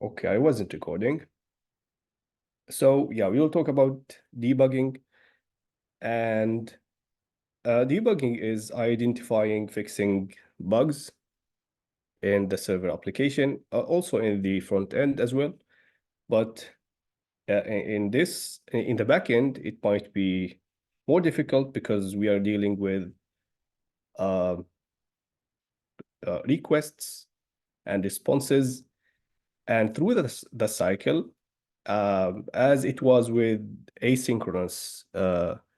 Okay, I wasn't recording. So yeah, we will talk about debugging. And debugging is identifying, fixing bugs in the server application, also in the front end as well. But in the back end, it might be more difficult because we are dealing with uh, requests and responses. And through the cycle, as it was with asynchronous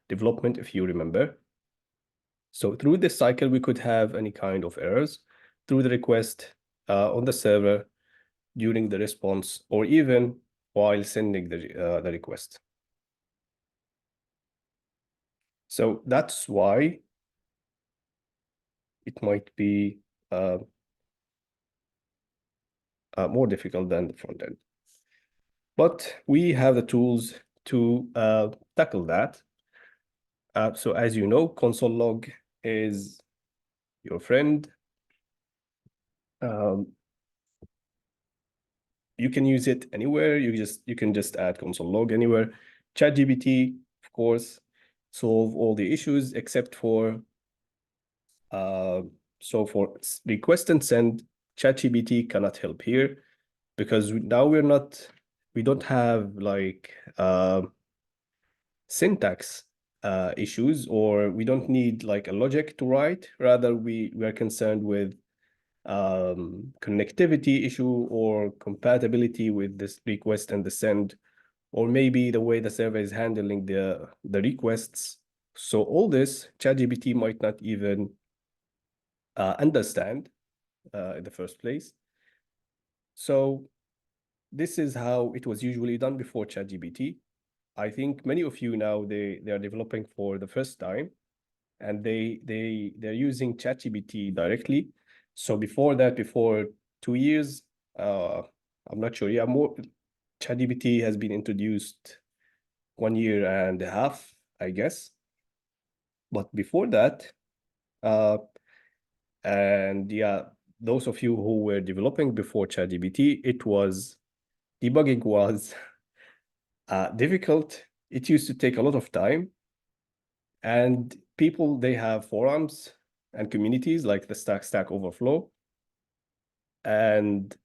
development, if you remember. So through this cycle, we could have any kind of errors through the request on the server, during the response, or even while sending the request. So that's why it might be more difficult than the front end. But we have the tools to tackle that. So as you know, console log is your friend. You can use it anywhere. You can just add console log anywhere. ChatGPT, of course, solve all the issues except for so for request and send, ChatGPT cannot help here because now we don't have like syntax issues, or we don't need like a logic to write. Rather, we are concerned with connectivity issue or compatibility with this request and the send, or maybe the way the server is handling the requests. So all this, ChatGPT might not even understand in the first place. So this is how it was usually done before ChatGPT. I think many of you now, they are developing for the first time, and they're using ChatGPT directly. So before that, before 2 years, I'm not sure. Yeah, more ChatGPT has been introduced 1 year and a half, I guess. But before that, and yeah, those of you who were developing before ChatGPT, debugging was difficult. It used to take a lot of time, and people, they have forums and communities like the Stack Overflow, and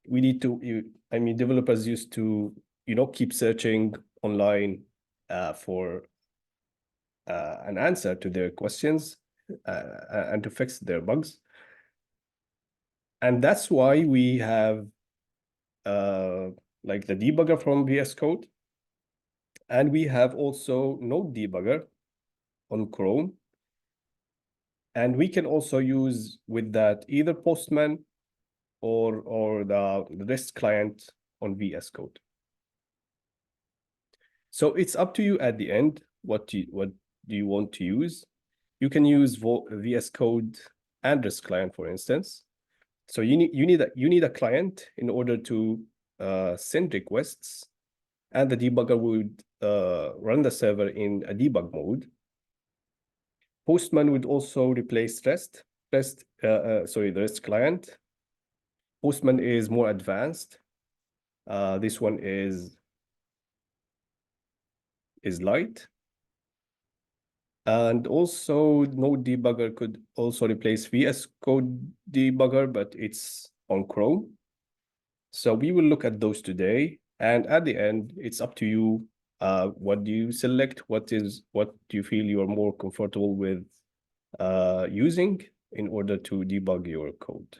we need to, I mean, developers used to, keep searching online for an answer to their questions and to fix their bugs. And that's why we have like the debugger from VS Code, and we have also Node debugger on Chrome. And we can also use with that either Postman or the REST client on VS Code. So it's up to you at the end. What do you want to use? You can use VS Code and REST client, for instance. So you need a client in order to send requests, and the debugger would run the server in a debug mode. Postman would also replace the REST client. Postman is more advanced. This one is light. And also Node debugger could also replace VS Code debugger, but it's on Chrome. So we will look at those today. And at the end, it's up to you. What do you select? What do you feel you are more comfortable with using in order to debug your code?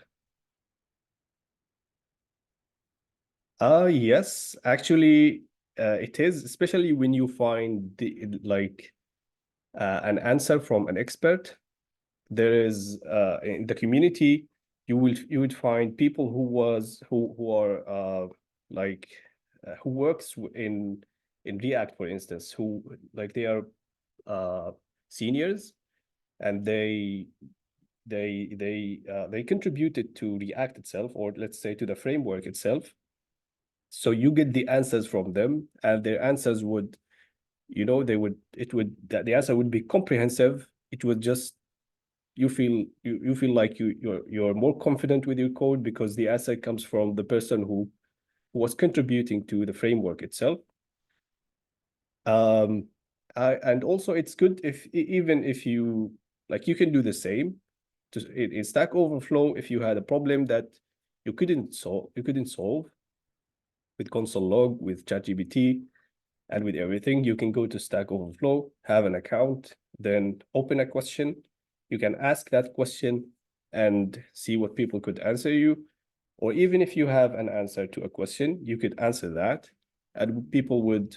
Yes, actually, it is, especially when you find an answer from an expert. There is in the community, you would find people who are who works in React, for instance, who like they are seniors, and they contributed to React itself, or let's say to the framework itself. So you get the answers from them, and their answers would, the answer would be comprehensive. It would just, you feel like you're more confident with your code because the answer comes from the person was contributing to the framework itself. And also it's good if even if you like, you can do the same to in Stack Overflow. If you had a problem that you couldn't solve with console log, with ChatGPT, and with everything, you can go to Stack Overflow, have an account, then open a question. You can ask that question and see what people could answer you. Or even if you have an answer to a question, you could answer that, and people would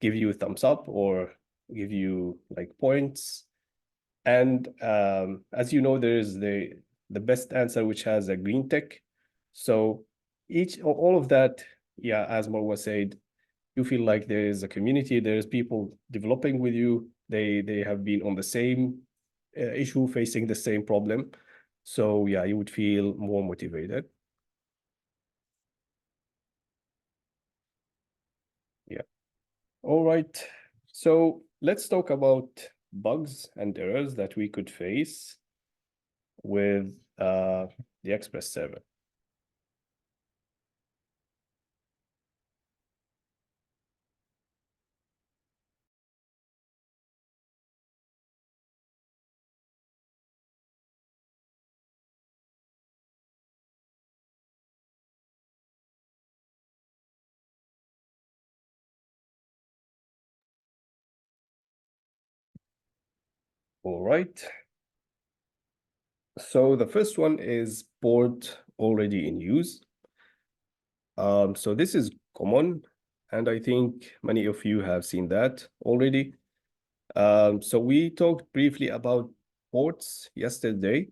give you a thumbs up or give you like points. And as you know, there is the best answer, which has a green tick. So all of that, yeah, as Marwa said, you feel like there is a community, there's people developing with you. They have been on the same issue, facing the same problem. So yeah, you would feel more motivated. Yeah. All right. So let's talk about bugs and errors that we could face with the Express server. All right. So the first one is port already in use. So this is common, and I think many of you have seen that already. So we talked briefly about ports yesterday,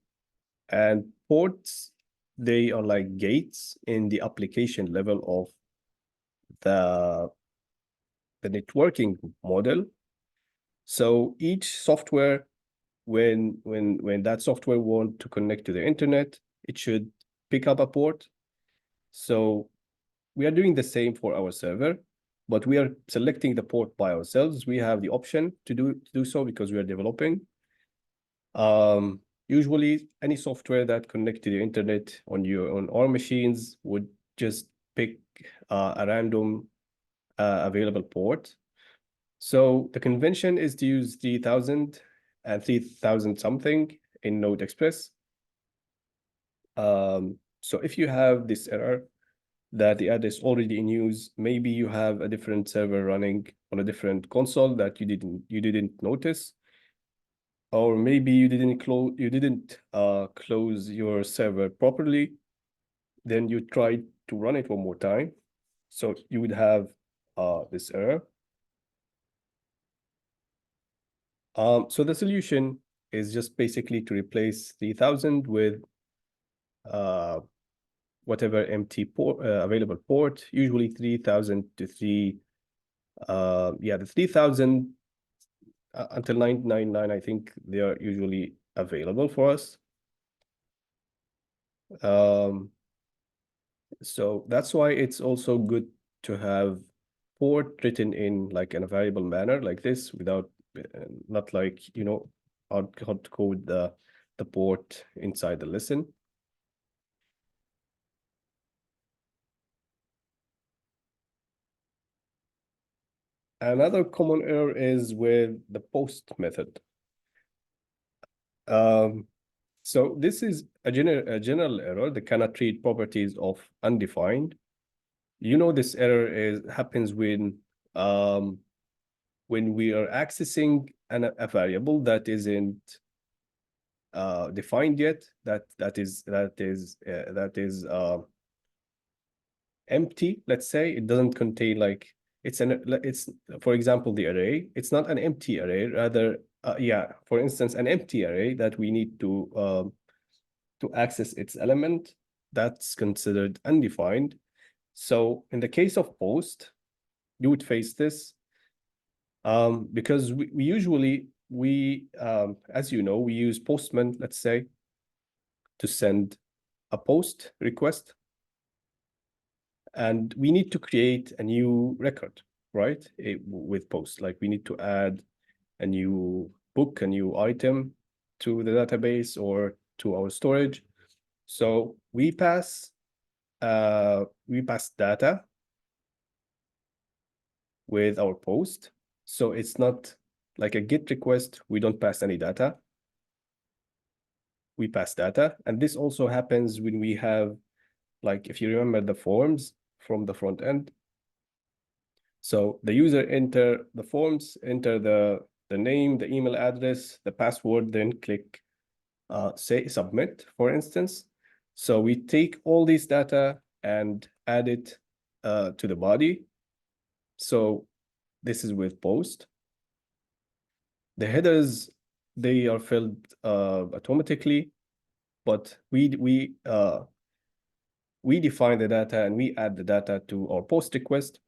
and ports, they are like gates in the application level of the networking model. So each software, when that software want to connect to the internet, it should pick up a port. So we are doing the same for our server, but we are selecting the port by ourselves. We have the option to do so because we are developing. Usually, any software that connect to the internet on our machines would just pick a random available port. So the convention is to use 3000 and 3000 something in Node Express. So if you have this error that the address already in use, maybe you have a different server running on a different console that you didn't notice, or maybe you didn't close your server properly. Then you try to run it one more time, so you would have this error. So the solution is just basically to replace 3000 with whatever empty port available port, usually 3000 to 3 the 3000 until 999, I think they are usually available for us. So that's why it's also good to have port written in like in a variable manner like this, without not like, you know, hard code the port inside the listen. Another common error is with the post method. So this is a general error that cannot read properties of undefined. You know, this error happens when we are accessing a variable that isn't defined yet, that is empty. Let's say it doesn't contain, like, it's for example the array. It's not an empty array, rather for instance, an empty array that we need to access its element, that's considered undefined. So in the case of post, you would face this because we usually as you know, we use Postman, let's say, to send a post request, and we need to create a new record, right? With post, like we need to add a new book, a new item to the database or to our storage. So we pass we pass data with our post. So it's not like a GET request. We don't pass any data. We pass data. And this also happens when we have, like, if you remember the forms from the front end. So the user enter the forms, enter the name, the email address, the password, then click say submit, for instance. So we take all these data and add it to the body. So this is with post. The headers, they are filled automatically, but we define the data and we add the data to our post request,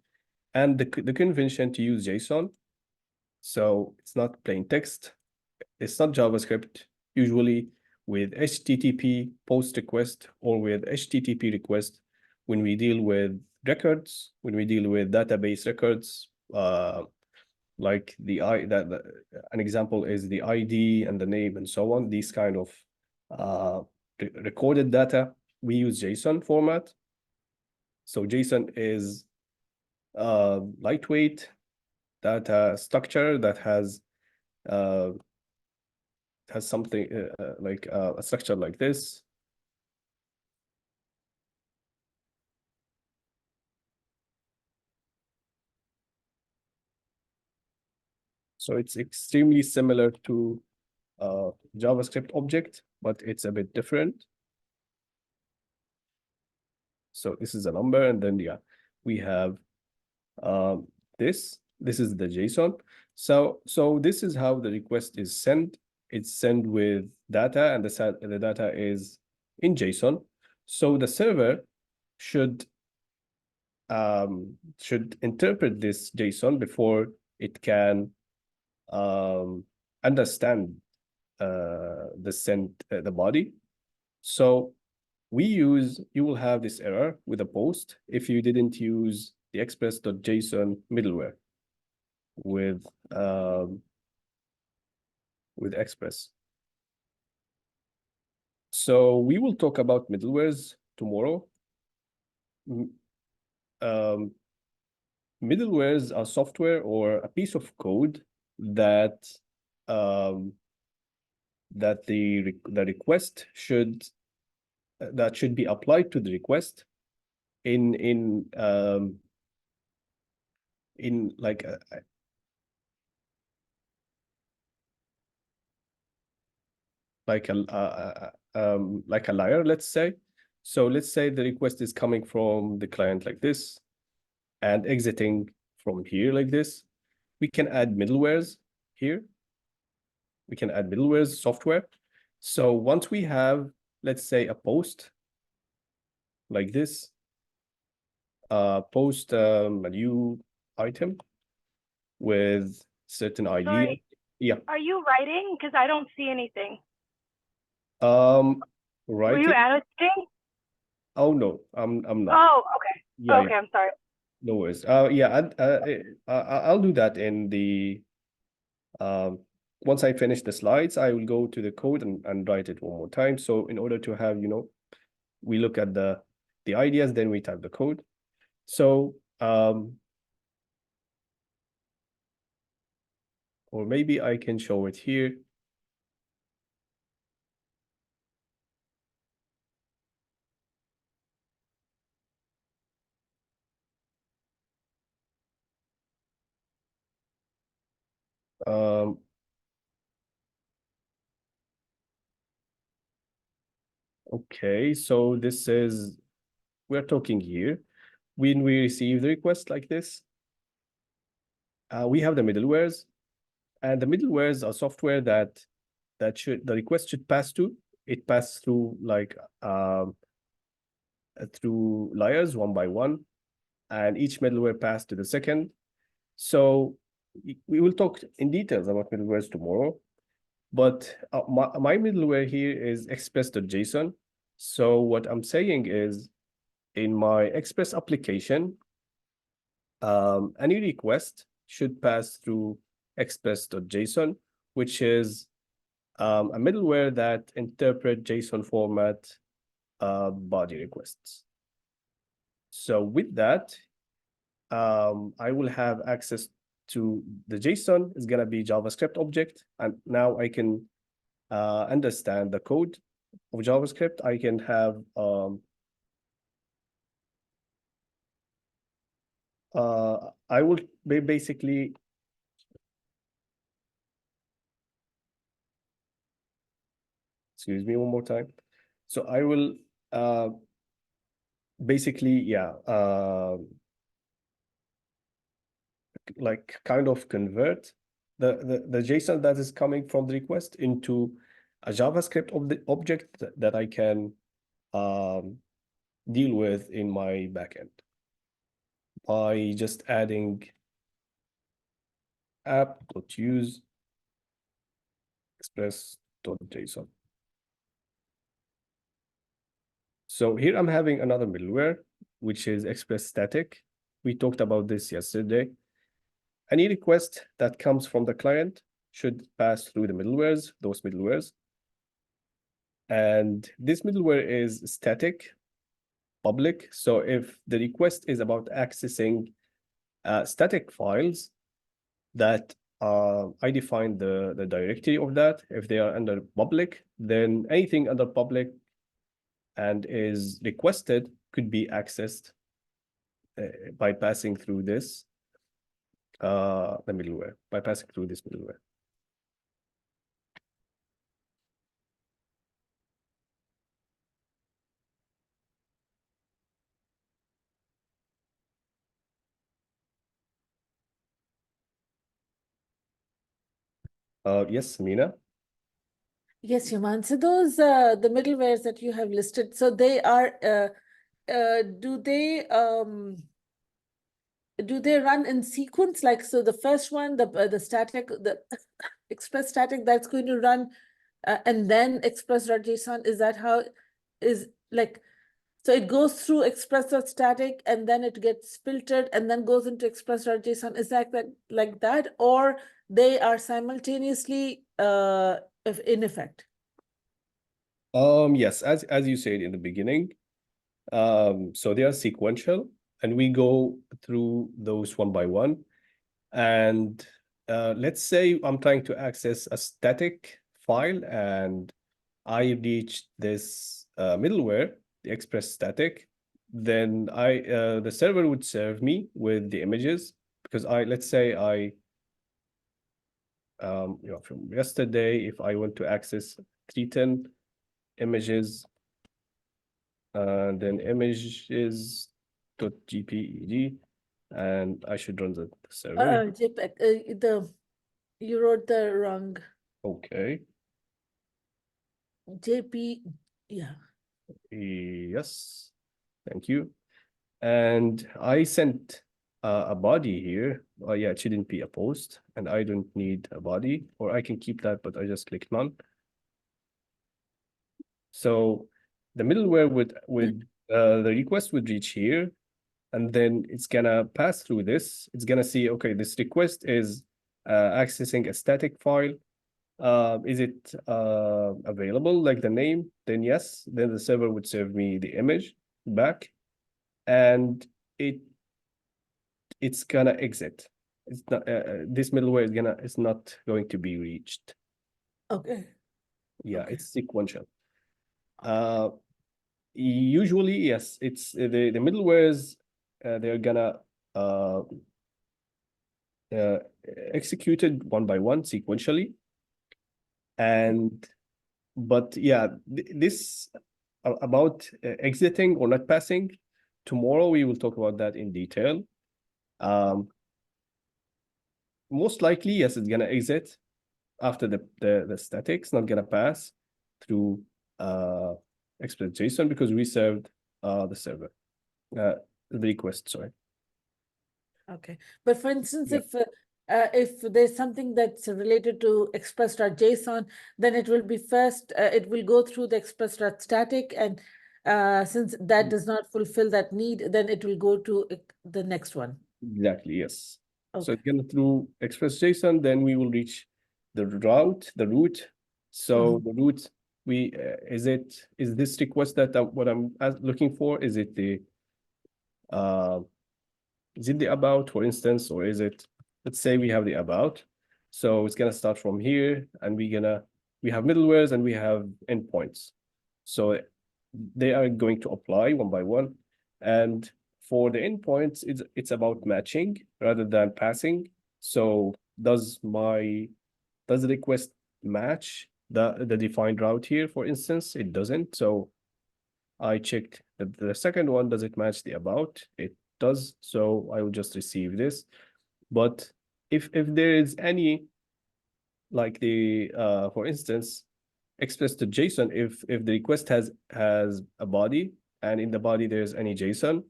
and the convention to use JSON. So it's not plain text, it's not JavaScript. Usually with HTTP post request or with HTTP request, when we deal with records, when we deal with database records, like an example is the ID and the name and so on, these kind of recorded data, we use JSON format. So JSON is lightweight data structure that has something like a structure like this. So it's extremely similar to JavaScript object, but it's a bit different. So this is a number, and then yeah, we have this. This is the JSON. So this is how the request is sent. It's sent with data, and the data is in JSON. So the server should interpret this JSON before it can understand the body. So you will have this error with a post if you didn't use the Express.json middleware with Express. So we will talk about middlewares tomorrow. Middlewares are software or a piece of code that that the request should be applied to the request in like like a layer, let's say. So let's say the request is coming from the client like this and exiting from here like this. We can add middlewares here. We can add middlewares software. So once we have, let's say, a post like this, post a new item with certain ID. Sorry, yeah. Are you writing? Because I don't see anything. Writing. Were you annotating? Oh no, I'm not. Oh, okay. Yeah, Okay, I'm sorry. no worries. Yeah, I'll do that in the once I finish the slides, I will go to the code and write it one more time. So in order to have, we look at the ideas, then we type the code. So or maybe I can show it here. Okay, so this is, we're talking here. When we receive the request like this, we have the middlewares, and the middlewares are software that the request should pass to. It passes through like through layers one by one, and each middleware pass to the second. So we will talk in details about middlewares tomorrow, but my middleware here is express.json. So what I'm saying is, in my Express application, any request should pass through express.json, which is a middleware that interpret JSON format body requests. So with that, I will have access to the JSON. Is gonna be JavaScript object, and now I can understand the code of JavaScript. I can have I will basically excuse me one more time. So I will basically, yeah, like kind of convert the JSON that is coming from the request into a JavaScript object that I can deal with in my backend by just adding app.use express.json. So here I'm having another middleware, which is Express static. We talked about this yesterday. Any request that comes from the client should pass through the middlewares, those middlewares. And this middleware is static, public. So if the request is about accessing static files, that I define the directory of that. If they are under public, then anything under public and is requested could be accessed by passing through this the middleware, by passing through this middleware. Yes, Mina. Yes, Yaman. So those the middlewares that you have listed, so they are do they run in sequence? Like, so the first one, the static, the Express static, that's going to run, and then Express.json. Is that how is like? So it goes through Express.static and then it gets filtered and then goes into Express.json. Is that like that, or they are simultaneously in effect? Yes, as you said in the beginning, so they are sequential, and we go through those one by one. And let's say I'm trying to access a static file, and I reach this middleware, the Express static. Then the server would serve me with the images, because let's say from yesterday, if I want to access 310 images, and then images.jpeg, and I should run the server. JPEG, you wrote the wrong. Okay. JP, yeah. Yes, thank you. And I sent a body here. Oh yeah, it shouldn't be a post, and I don't need a body, or I can keep that, but I just click none. So the middleware would the request would reach here, and then it's gonna pass through this. It's gonna see, okay, this request is accessing a static file. Is it available, like the name? Then yes, then the server would serve me the image back, and it's gonna exit. It's not this middleware is not going to be reached. Okay. Yeah, Okay. it's sequential. Usually, yes, it's the middlewares. They're gonna executed one by one sequentially. And but yeah, this about exiting or not passing, tomorrow we will talk about that in detail. Most likely, yes, it's gonna exit after the static's not gonna pass through Express.json, because we served the server, the request, sorry. Okay, but for instance, Yeah. if there's something that's related to Express.json, then it will be first, it will go through the Express.static, and since that does not fulfill that need, then it will go to the next one. Exactly, yes. Okay. So again, through Express.json, then we will reach the route. So the route, is this request that what I'm looking for? Is it the Is it the about, for instance, or is it, let's say we have the about. So it's gonna start from here, and we have middlewares and we have endpoints. So they are going to apply one by one. And for the endpoints, it's about matching rather than passing. So does the request match the defined route here, for instance? It doesn't. So I checked the second one, does it match the about? It does. So I will just receive this. But if there is any, like the for instance, Express.json, if the request has a body, and in the body there's any JSON,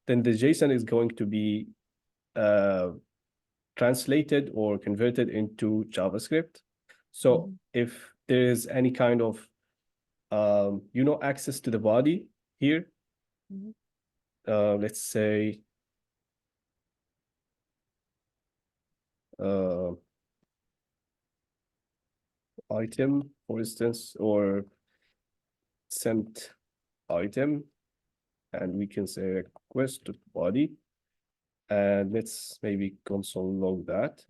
then the JSON is going to be translated or converted into JavaScript. So if there is any kind of access to the body here, let's say item, for instance, or sent item, and we can say request to body, and let's maybe console log that.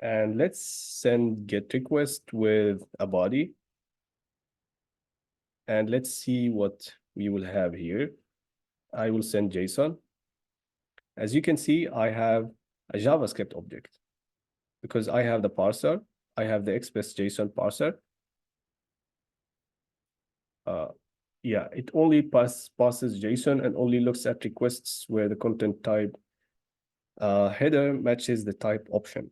And let's send get request with a body. And let's see what we will have here. I will send JSON. As you can see, I have a JavaScript object because I have the parser. I have the Express.json parser. Yeah, it only passes JSON and only looks at requests where the content type header matches the type option.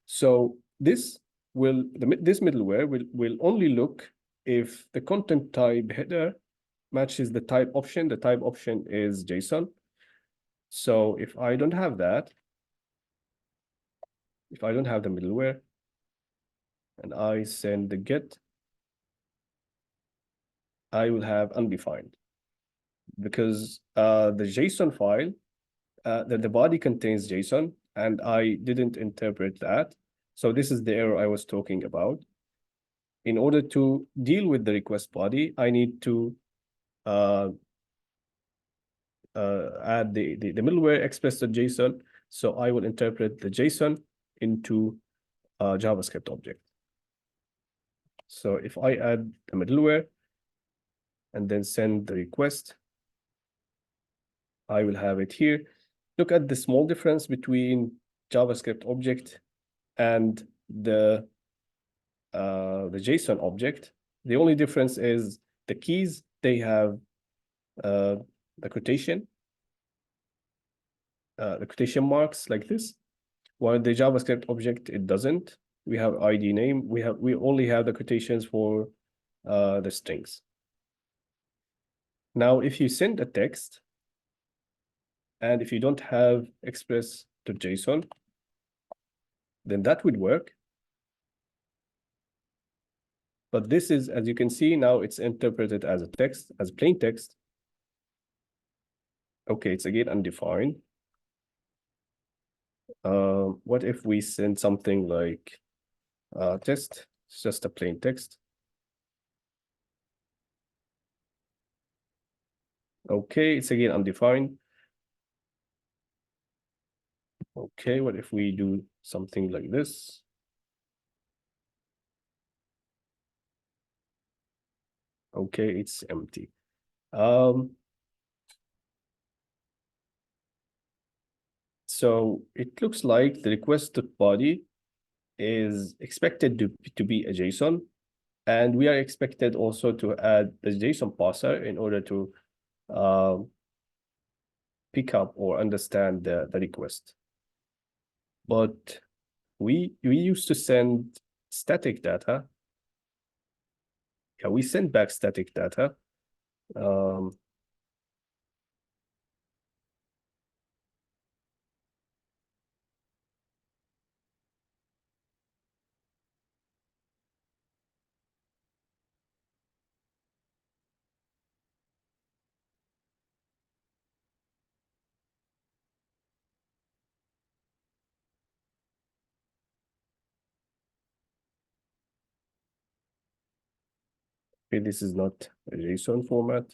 So this middleware will only look if the content type header matches the type option. The type option is JSON. So if I don't have that, if I don't have the middleware, and I send the get, I will have undefined, because the JSON file, the body contains JSON, and I didn't interpret that. So this is the error I was talking about. In order to deal with the request body, I need to add the middleware express.json. So I will interpret the JSON into a JavaScript object. So if I add the middleware and then send the request, I will have it here. Look at the small difference between JavaScript object and the JSON object. The only difference is the keys. They have the quotation marks like this, while the JavaScript object, it doesn't. We have ID name. We only have the quotations for the strings. Now, if you send a text, and if you don't have express.json, then that would work. But this is, as you can see, now it's interpreted as a text, as plain text. Okay, it's again undefined. What if we send something like test? It's just a plain text. Okay, it's again undefined. Okay, what if we do something like this? Okay, it's empty. So it looks like the request body is expected to be a JSON, and we are expected also to add the JSON parser in order to pick up or understand the request. But we used to send static data. Yeah, we send back static data. Okay, this is not a JSON format.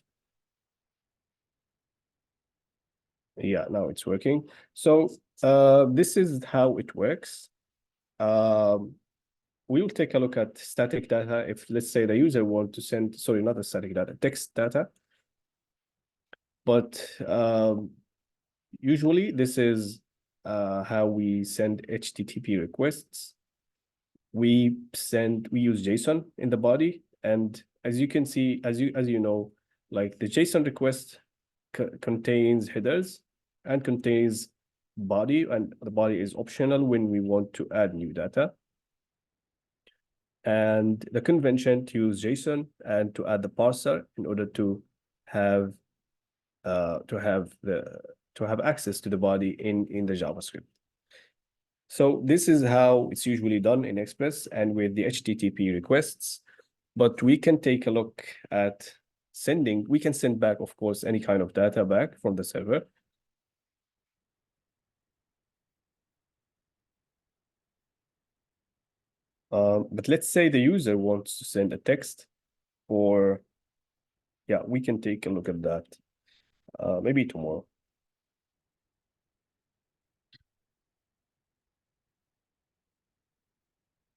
Yeah, now it's working. So this is how it works. We will take a look at static data. If, let's say, the user want to send, sorry, not a static data, text data. But usually this is how we send HTTP requests. We use JSON in the body, and as you can see, as you know, like the JSON request contains headers and contains body, and the body is optional when we want to add new data. And the convention to use JSON and to add the parser in order to have access to the body in the JavaScript. So this is how it's usually done in Express and with the HTTP requests. But we can take a look at sending. We can send back, of course, any kind of data back from the server. But let's say the user wants to send a text, or yeah, we can take a look at that maybe tomorrow.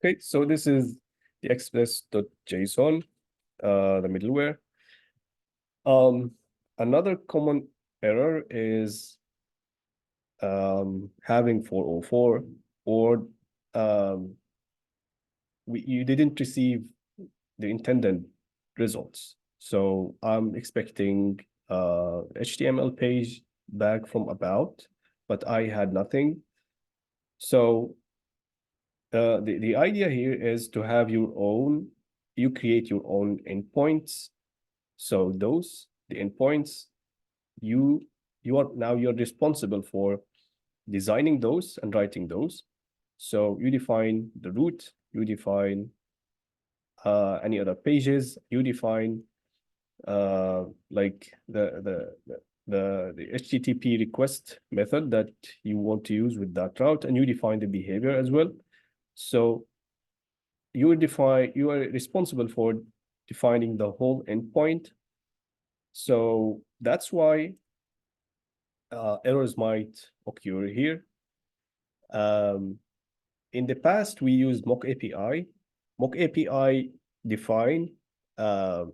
Okay, so this is the express.json, the middleware. Another common error is having 404, or you didn't receive the intended results. So I'm expecting HTML page back from about, but I had nothing. So the idea here is to have your own, you create your own endpoints. So those, the endpoints, you're responsible for designing those and writing those. So you define the root, you define any other pages, you define like the HTTP request method that you want to use with that route, and you define the behavior as well. So you are responsible for defining the whole endpoint. So that's why errors might occur here. In the past, we used mock API. Mock API define the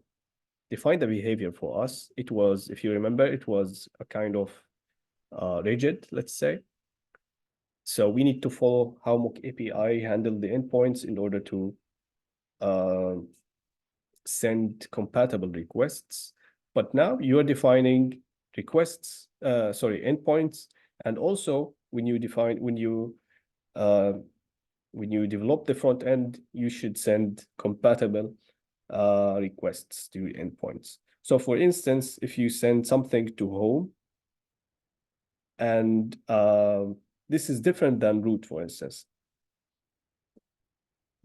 behavior for us. It was, if you remember, it was a kind of rigid, let's say. So we need to follow how mock API handle the endpoints in order to send compatible requests. But now you are defining requests, endpoints, and also when you develop the front end, you should send compatible requests to endpoints. So for instance, if you send something to home, and this is different than root, for instance.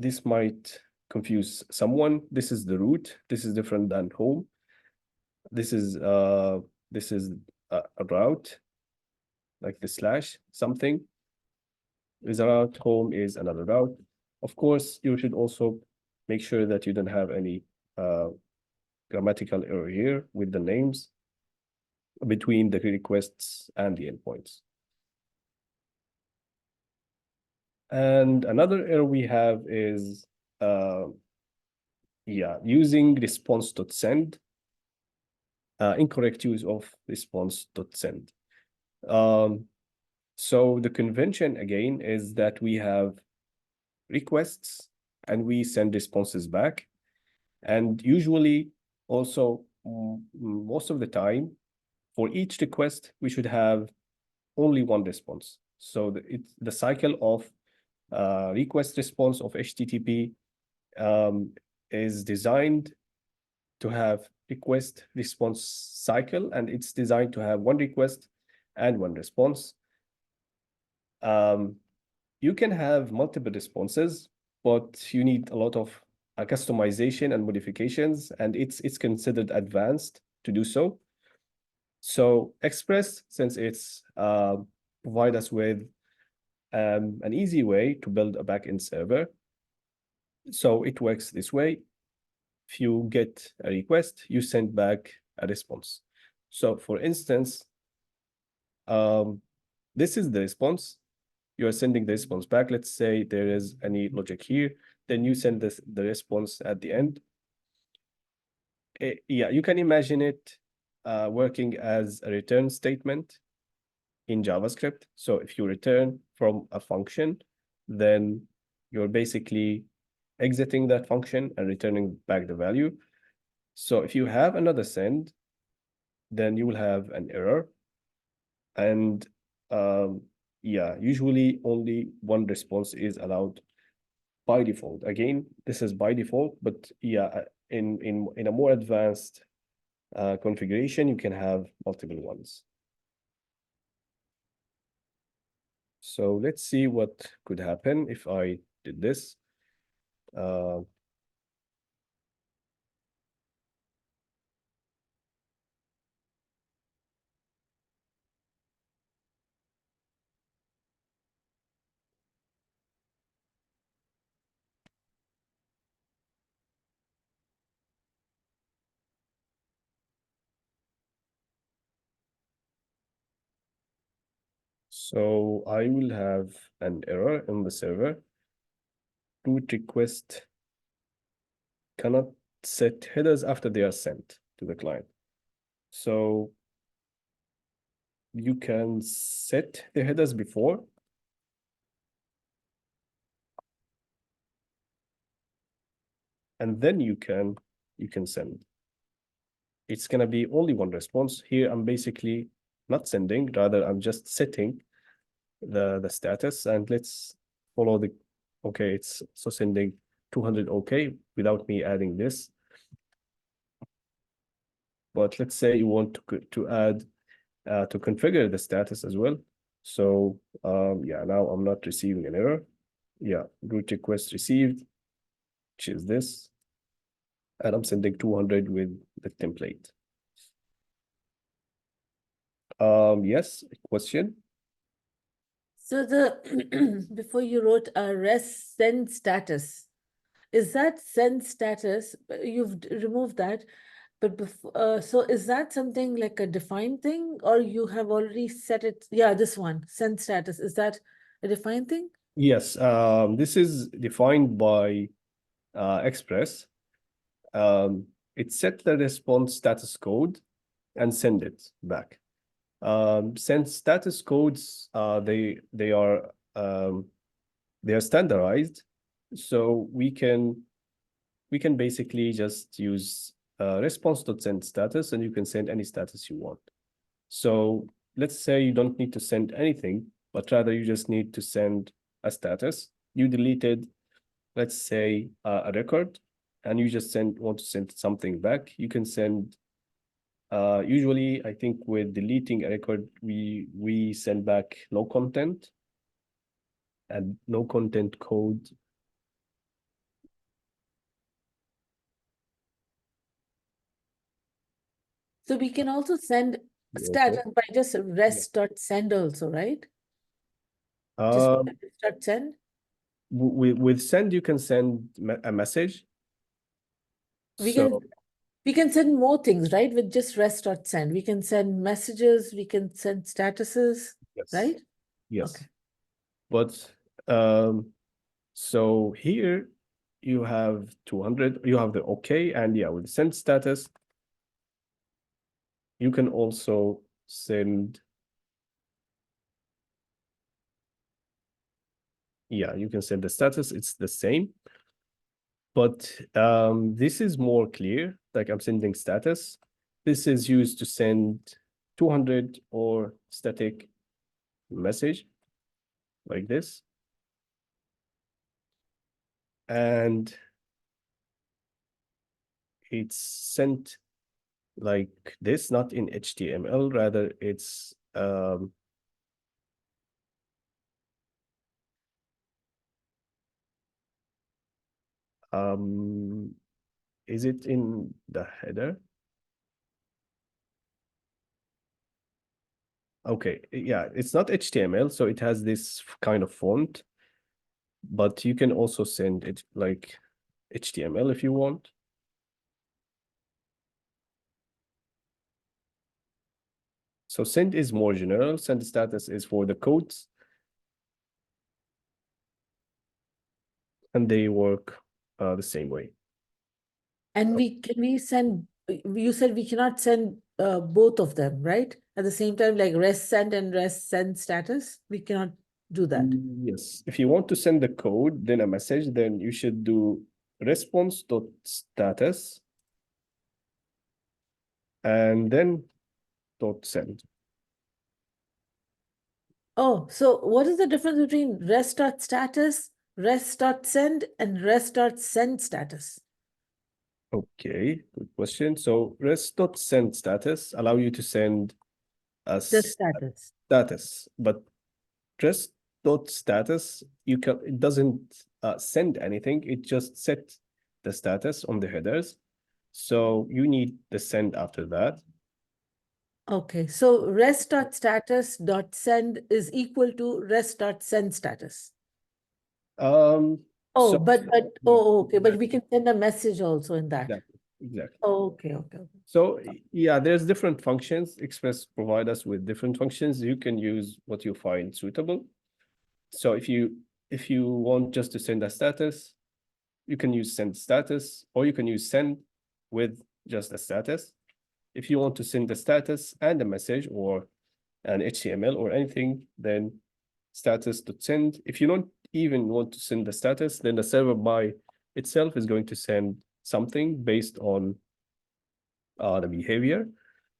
This might confuse someone. This is the root. This is different than home. This is a route, like the slash something is a route, home is another route. Of course, you should also make sure that you don't have any grammatical error here with the names between the requests and the endpoints. And another error we have is using response.send, incorrect use of response.send. So the convention again is that we have requests and we send responses back. And usually also most of the time, for each request, we should have only one response. So the cycle of request response of HTTP is designed to have request response cycle, and it's designed to have one request and one response. You can have multiple responses, but you need a lot of customization and modifications, and it's considered advanced to do so. So Express, since it's provide us with an easy way to build a backend server. So it works this way. if you get a request, you send back a response. So for instance, this is the response. You are sending the response back. Let's say there is any logic here, then you send the response at the end. Yeah, you can imagine it working as a return statement in JavaScript. So if you return from a function, then you're basically exiting that function and returning back the value. So if you have another send, then you will have an error. And yeah, usually only one response is allowed by default. Again, this is by default, but yeah, in a more advanced configuration, you can have multiple ones. So let's see what could happen if I did this. So I will have an error in the server. Root request cannot set headers after they are sent to the client. So you can set the headers before. And then you can send. It's gonna be only one response. Here I'm basically not sending, rather I'm just setting the status, and let's follow the, okay, it's so sending 200 okay without me adding this. But let's say you want to add to configure the status as well. So yeah, now I'm not receiving an error. Yeah, root request received, which is this, and I'm sending 200 with the template. Yes, question. So the before you wrote a rest send status, is that send status? You've removed that, but before, so is that something like a defined thing, or you have already set it? Yeah, this one, send status, is that a defined thing? Yes, this is defined by Express. It set the response status code and send it back. Since status codes they are standardized, so we can basically just use response.send status, and you can send any status you want. So let's say you don't need to send anything, but rather you just need to send a status. You deleted, let's say, a record, and you just want to send something back. You can send. Usually, I think with deleting a record, we send back no content and no content code. So we can also send status by just rest.send also, right? Just rest.send. With send, you can send a message. We can send more things, right? With just rest.send. We can send messages, we can send statuses, Yes. right? Yes. Okay. But so here you have 200, you have the okay, and yeah, with send status, you can also send, yeah, you can send the status, it's the same. But this is more clear, like I'm sending status. This is used to send 200 or static message like this. And it's sent like this, not in HTML, rather it's is it in the header? Okay, yeah, it's not HTML, so it has this kind of font, but you can also send it like HTML if you want. So send is more general. Send status is for the codes. And they work the same way. And can we send, you said we cannot send both of them, right? At the same time, like rest send and rest send status, we cannot do that. Yes, if you want to send the code, then a message, then you should do response.status and then .send. Oh, so what is the difference between rest.status, rest.send, and rest.send status? Okay, good question. So rest.send status allow you to send a The status. status, but rest.status, it doesn't send anything. It just sets the status on the headers. So you need the send after that. Okay, so rest.status.send is equal to rest.send status. Oh, Okay, but we can send a message also in that. Exactly. Oh, okay. So yeah, there's different functions. Express provide us with different functions. You can use what you find suitable. So if you want just to send a status, you can use send status, or you can use send with just a status. If you want to send the status and a message or an HTML or anything, then status.send. If you don't even want to send the status, then the server by itself is going to send something based on the behavior.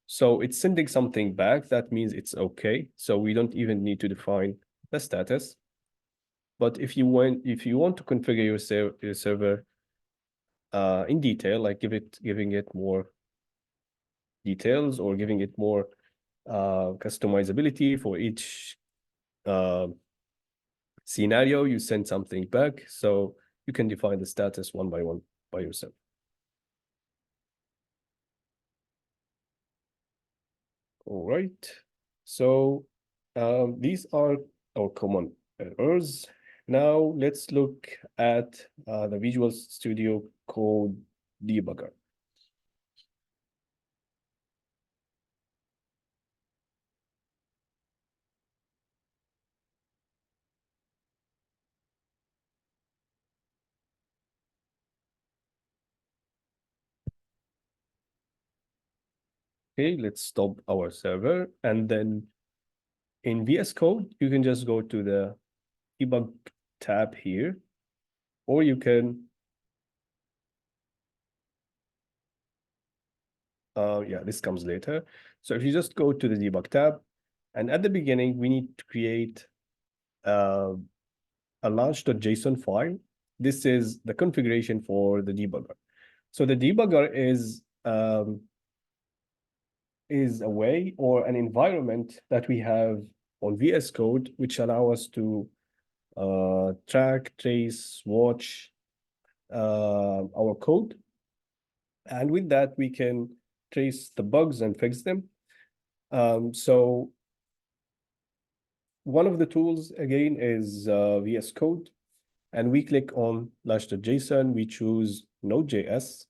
So it's sending something back. That means it's okay. So we don't even need to define the status. But if you want to configure your server in detail, like giving it more details or giving it more customizability for each scenario, you send something back. So you can define the status one by one by yourself. All right. So these are our common errors. Now let's look at the Visual Studio Code debugger. Okay, let's stop our server, and then in VS Code, you can just go to the debug tab here, or you can yeah, this comes later. So if you just go to the debug tab, and at the beginning, we need to create a launch.json file. This is the configuration for the debugger. So the debugger is a way or an environment that we have on VS Code, which allow us to track, trace, watch our code. And with that, we can trace the bugs and fix them. So one of the tools, again, is VS Code. And we click on launch.json, we choose Node.js.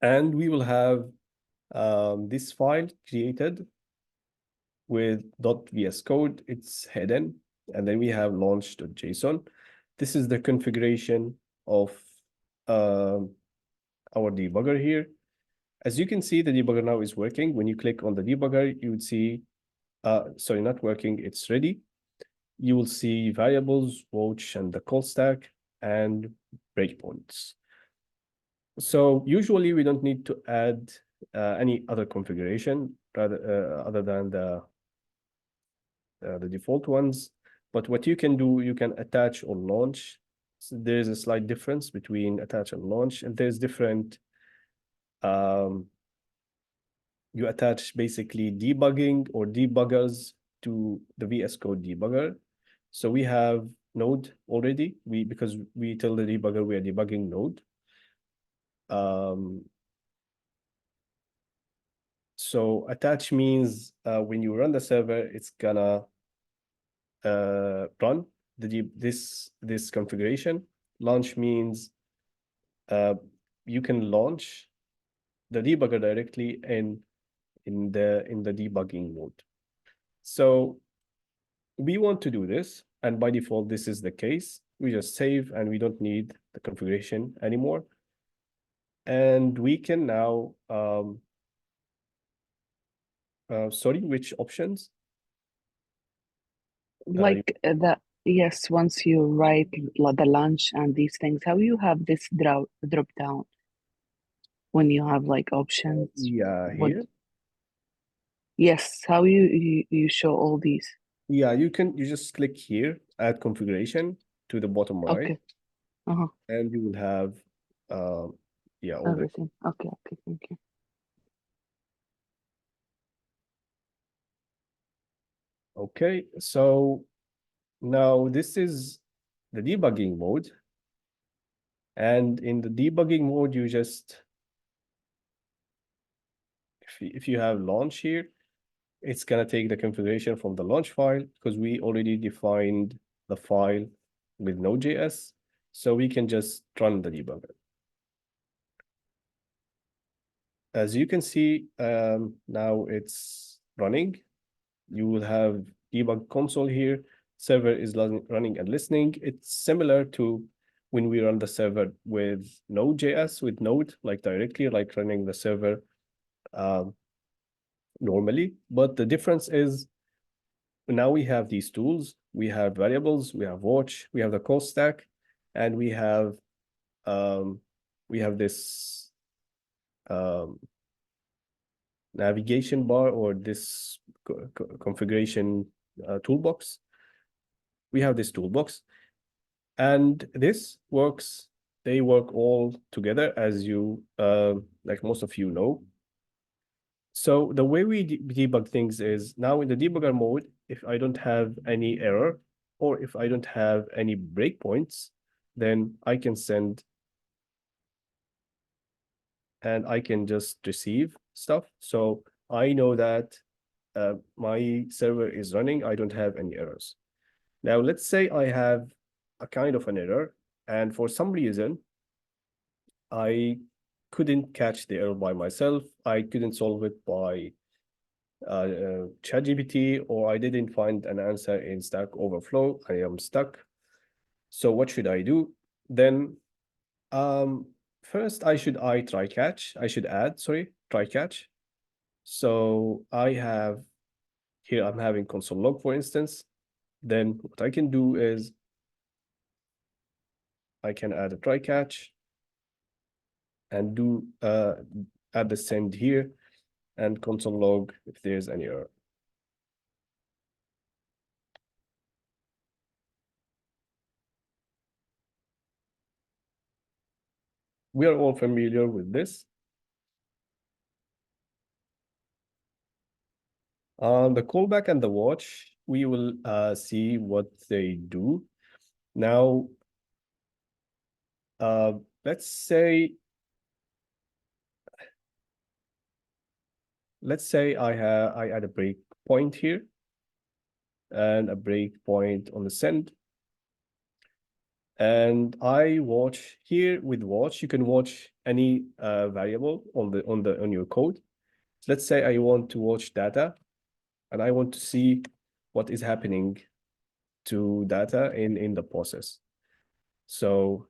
And we will have this file created with .vs code. It's hidden. And then we have launch.json. This is the configuration of our debugger here. As you can see, the debugger now is working. When you click on the debugger, you would see, sorry, not working, it's ready. You will see variables, watch, and the call stack, and breakpoints. So usually we don't need to add any other configuration other than the default ones. But what you can do, you can attach or launch. So there's a slight difference between attach and launch, and there's different. You attach basically debugging or debuggers to the VS Code debugger. So we have Node already. Because we tell the debugger we are debugging Node. So attach means when you run the server, it's gonna run this configuration. Launch means you can launch the debugger directly in the debugging mode. So we want to do this, and by default, this is the case. We just save, and we don't need the configuration anymore. And we can now, sorry, which options? Like yes, once you write the launch and these things, how you have this drop down when you have like options? Yeah, What? here. Yes, how you show all these? Yeah, you just click here, add configuration to the bottom right, Okay. Uh-huh. and you will have, yeah, all the Everything. Okay, thank you. Okay, so now this is the debugging mode. And in the debugging mode, you just, if you have launch here, it's gonna take the configuration from the launch file because we already defined the file with Node.js. So we can just run the debugger. As you can see, now it's running. You will have debug console here. Server is running and listening. It's similar to when we run the server with Node.js, with Node, like directly, like running the server normally. But the difference is now we have these tools. We have variables, we have watch, we have the call stack, and we have this navigation bar or this configuration toolbox. We have this toolbox, and this works. They work all together, as you like most of you know. So the way we debug things is now in the debugger mode, if I don't have any error or if I don't have any breakpoints, then I can send and I can just receive stuff. So I know that my server is running. I don't have any errors. Now, let's say I have a kind of an error, and for some reason, I couldn't catch the error by myself. I couldn't solve it by ChatGPT, or I didn't find an answer in Stack Overflow. I am stuck. So what should I do? Then first I should try catch. I should add, sorry, try catch. So I have here, I'm having console log, for instance. Then what I can do is I can add a try catch and do add the send here and console log if there's any error. We are all familiar with this. The callback and the watch, we will see what they do. Now, let's say I add a breakpoint here and a breakpoint on the send. And I watch here with watch, you can watch any variable on your code. Let's say I want to watch data and I want to see what is happening to data in the process. So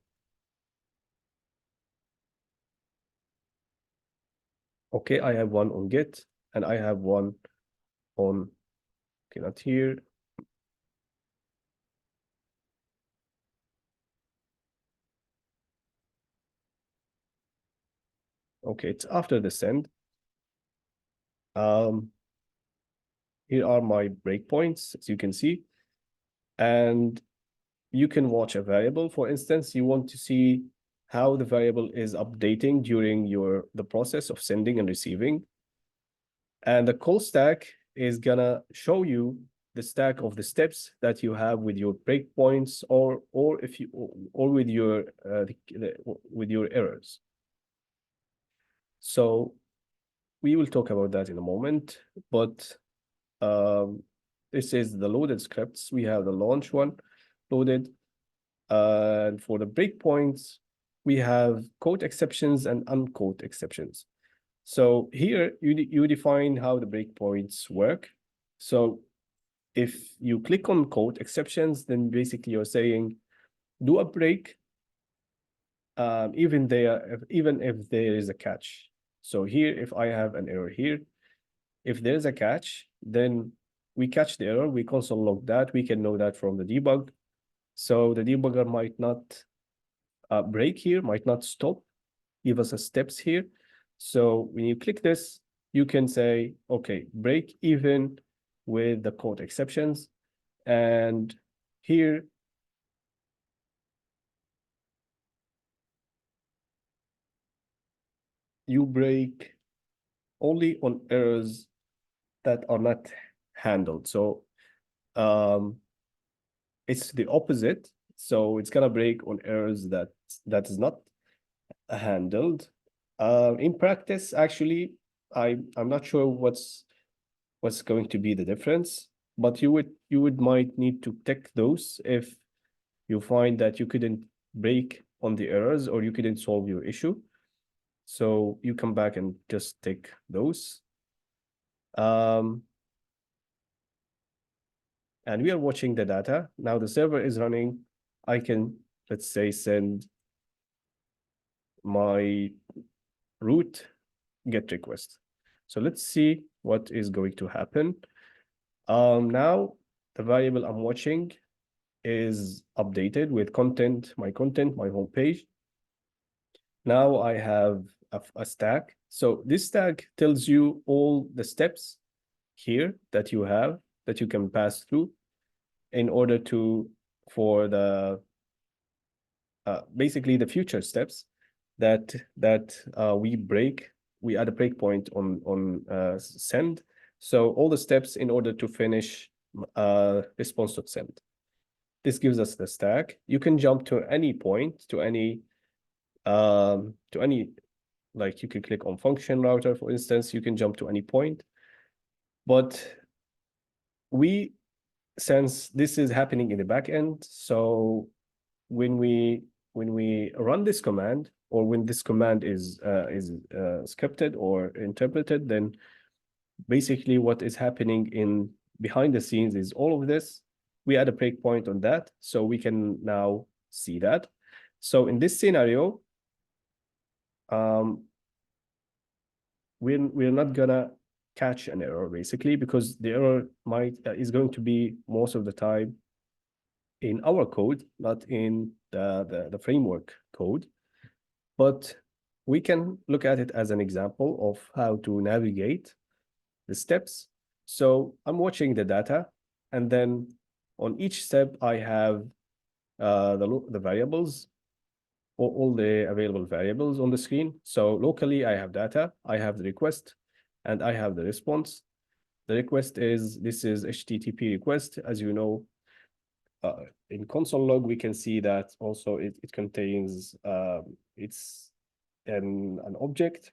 okay, I have one on Git and I have one on, okay, not here. Okay, it's after the send. Here are my breakpoints, as you can see. And you can watch a variable. For instance, you want to see how the variable is updating during the process of sending and receiving. And the call stack is gonna show you the stack of the steps that you have with your breakpoints or with your errors. So we will talk about that in a moment, but this is the loaded scripts. We have the launch one loaded. And for the breakpoints, we have quote exceptions and unquote exceptions. So here you define how the breakpoints work. So if you click on code exceptions, then basically you're saying do a break even if there is a catch. So here, if I have an error here, if there's a catch, then we catch the error, we console log that, we can know that from the debug. So the debugger might not break here, might not stop, give us a steps here. So when you click this, you can say, okay, break even with the code exceptions. And here, you break only on errors that are not handled. So it's the opposite. So it's gonna break on errors that is not handled. In practice, actually, I'm not sure what's going to be the difference, but you would might need to tick those if you find that you couldn't break on the errors or you couldn't solve your issue. So you come back and just tick those. And we are watching the data. Now the server is running. I can, let's say, send my root GET request. So let's see what is going to happen. Now the variable I'm watching is updated with content, my home page. Now I have a stack. So this stack tells you all the steps here that you have, that you can pass through in order for the basically the future steps that we add a breakpoint on send. So all the steps in order to finish response.send. This gives us the stack. You can jump to any point, to any like you can click on function router, for instance, you can jump to any point. But since this is happening in the backend, so when we run this command, or when this command is scripted or interpreted, then basically what is happening behind the scenes is all of this. We add a breakpoint on that, so we can now see that. So in this scenario, we're not gonna catch an error basically, because the error is going to be most of the time in our code, not in the framework code. But we can look at it as an example of how to navigate the steps. So I'm watching the data, and then on each step I have the variables, all the available variables on the screen. So locally I have data, I have the request, and I have the response. The request this is HTTP request. As you know, in console log, we can see that also it contains, it's an object,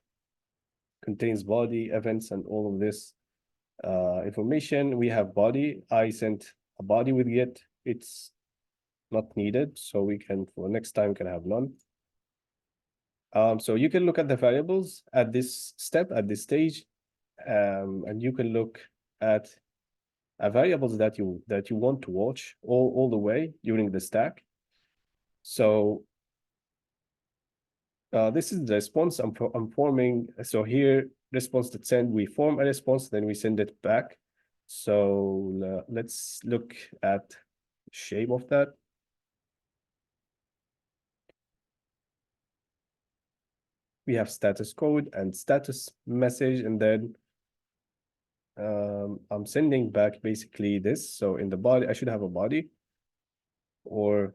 contains body, events, and all of this information. We have body. I sent a body with get. It's not needed, so we can, for next time, can have none. So you can look at the variables at this step, at this stage, and you can look at variables that you want to watch all the way during the stack. So this is the response I'm forming. So here, response.send, we form a response, then we send it back. So let's look at the shape of that. We have status code and status message, and then I'm sending back basically this. So in the body, I should have a body, or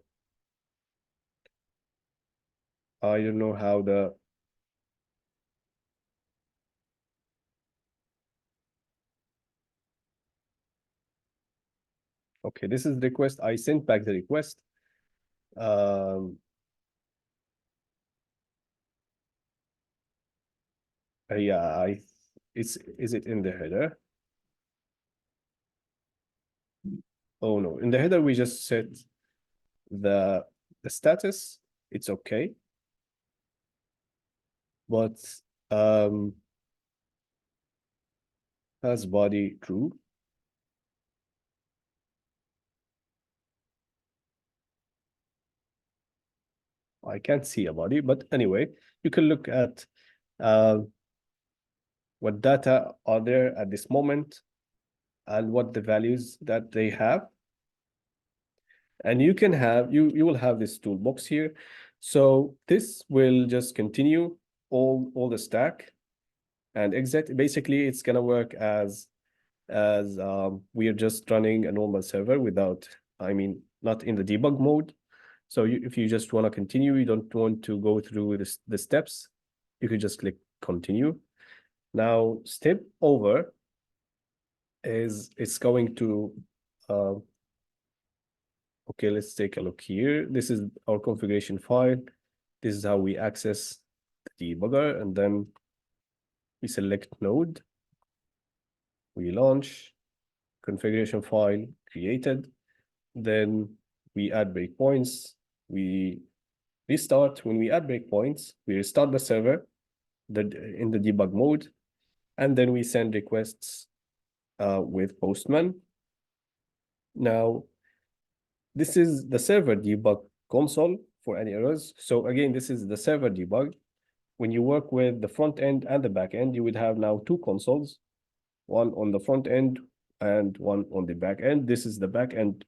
I don't know how the okay, this is the request. I sent back the request. Yeah, is it in the header? Oh no, in the header we just set the status. It's okay, but has body true. I can't see a body, but anyway, you can look at what data are there at this moment and what the values that they have. And you can have, you will have this toolbox here. So this will just continue all the stack and exit. Basically, it's gonna work as we are just running a normal server without, I mean, not in the debug mode. So if you just want to continue, you don't want to go through the steps, you could just click continue. Now, step over is it's going to, okay, let's take a look here. This is our configuration file. This is how we access the debugger, and then we select node, we launch, configuration file created, then we add breakpoints, we restart. When we add breakpoints, we restart the server in the debug mode, and then we send requests with Postman. Now, this is the server debug console for any errors. So again, this is the server debug. When you work with the front end and the back end, you would have now two consoles, one on the front end and one on the back end. This is the back end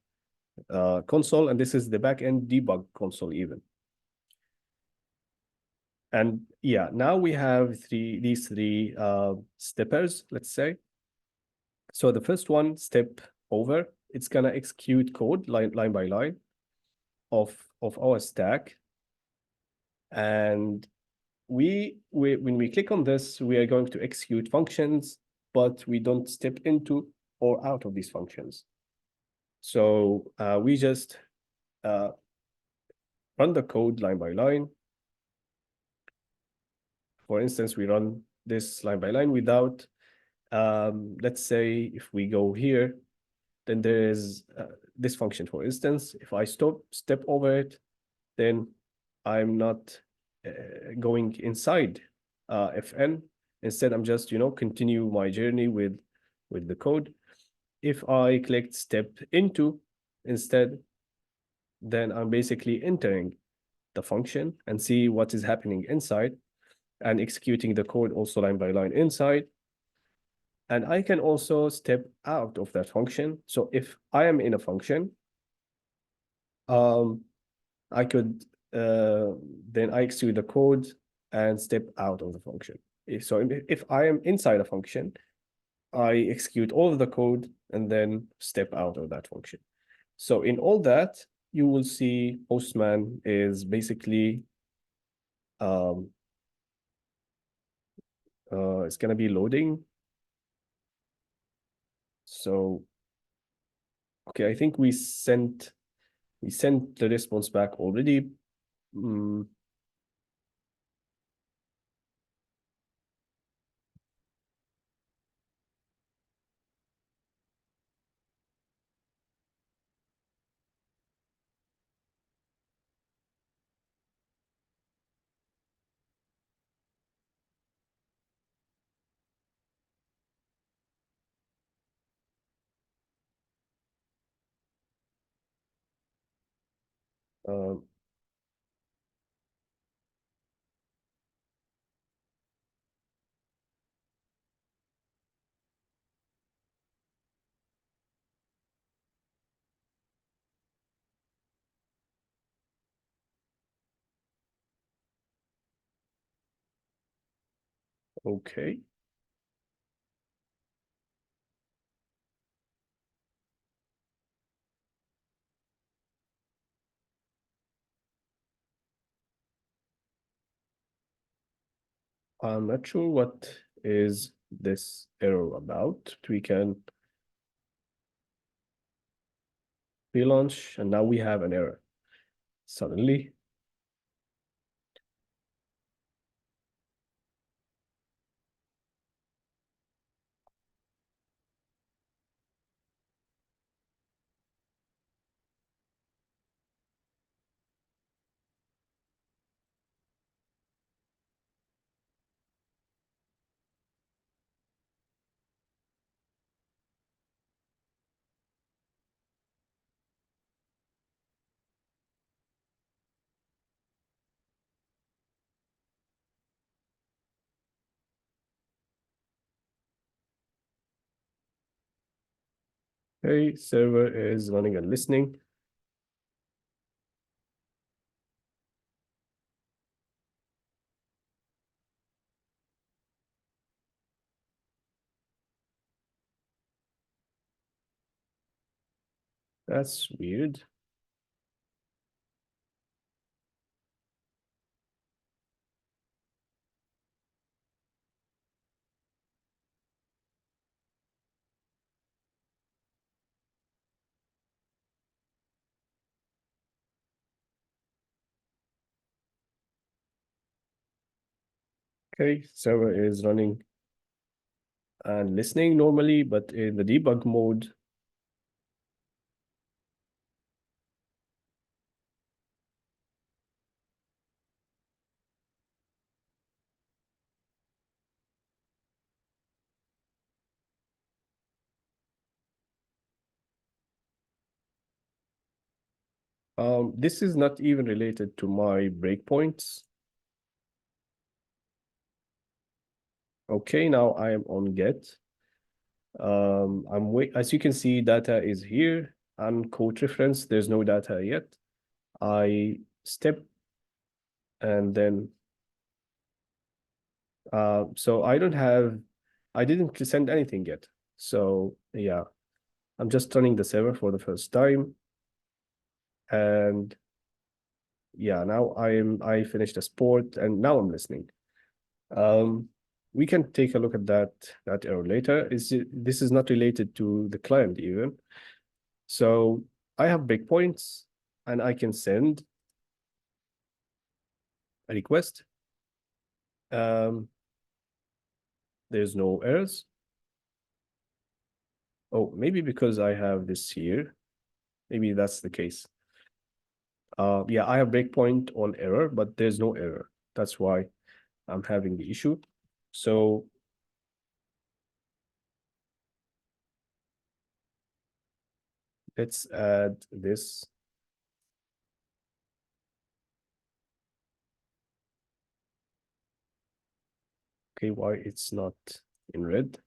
console, and this is the back end debug console even. And yeah, now we have these three steppers, let's say. So the first one, step over, it's gonna execute code line by line of our stack. And when we click on this, we are going to execute functions, but we don't step into or out of these functions. So we just run the code line by line. For instance, we run this line by line without, let's say if we go here, then there is this function, for instance. If I step over it, then I'm not going inside fn. Instead, I'm just, continue my journey with the code. If I click step into instead, then I'm basically entering the function and see what is happening inside and executing the code also line by line inside. And I can also step out of that function. So if I am in a function, I could then I execute the code and step out of the function. If I am inside a function, I execute all of the code and then step out of that function. So in all that, you will see Postman is basically it's gonna be loading. So okay, I think we sent the response back already. Okay. I'm not sure what is this error about. We can relaunch, and now we have an error suddenly. Okay, server is running and listening. That's weird. Okay, server is running and listening normally, but in the debug mode, this is not even related to my breakpoints. Okay, now I am on get. As you can see, data is here and code reference. There's no data yet. I step and then so I didn't send anything yet. So yeah, I'm just running the server for the first time. And yeah, now I finished the sport and now I'm listening. We can take a look at that error later. This is not related to the client even. So I have breakpoints and I can send a request. There's no errors. Oh, maybe because I have this here. Maybe that's the case. Yeah, I have breakpoint on error, but there's no error. That's why I'm having the issue. So let's add this. Okay, why it's not in red?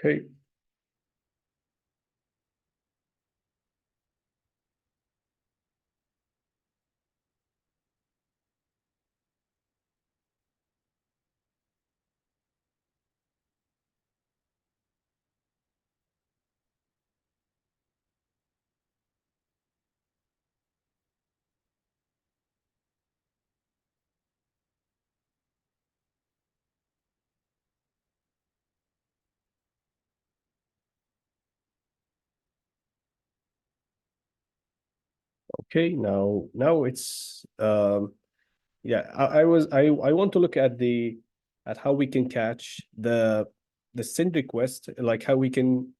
Okay. Okay, now it's yeah, I want to look at how we can catch the send request, like how we can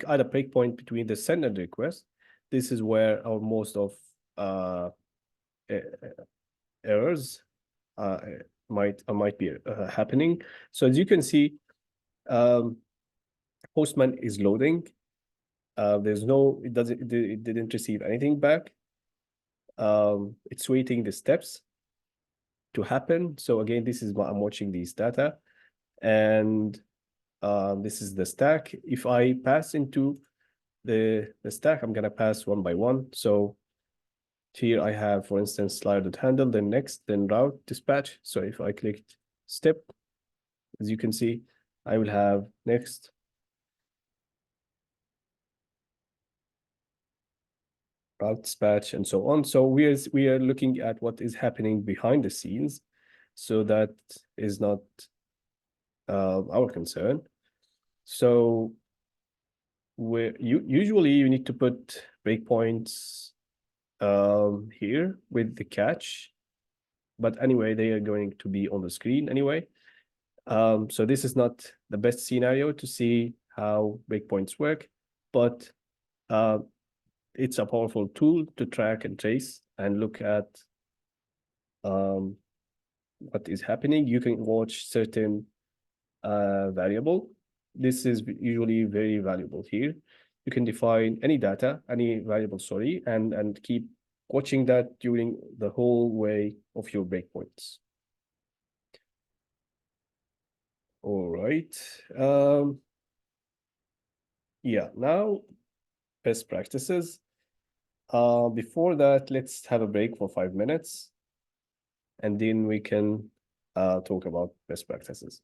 add a breakpoint between the send and request. This is where our most of errors might be happening. So as you can see, Postman is loading. It didn't receive anything back. It's waiting the steps to happen. So again, this is what I'm watching these data, and this is the stack. If I pass into the stack, I'm gonna pass one by one. So here I have, for instance, slider.handle, then next, then route dispatch. So if I click step, as you can see, I will have next, route dispatch, and so on. So we are looking at what is happening behind the scenes. So that is not our concern. So usually you need to put breakpoints here with the catch, but anyway, they are going to be on the screen anyway. So this is not the best scenario to see how breakpoints work, but it's a powerful tool to track and trace and look at what is happening. You can watch certain variable. This is usually very valuable here. You can define any data, any variable, sorry, and keep watching that during the whole way of your breakpoints. All right. Yeah, now best practices. Before that, let's have a break for 5 minutes, and then we can talk about best practices.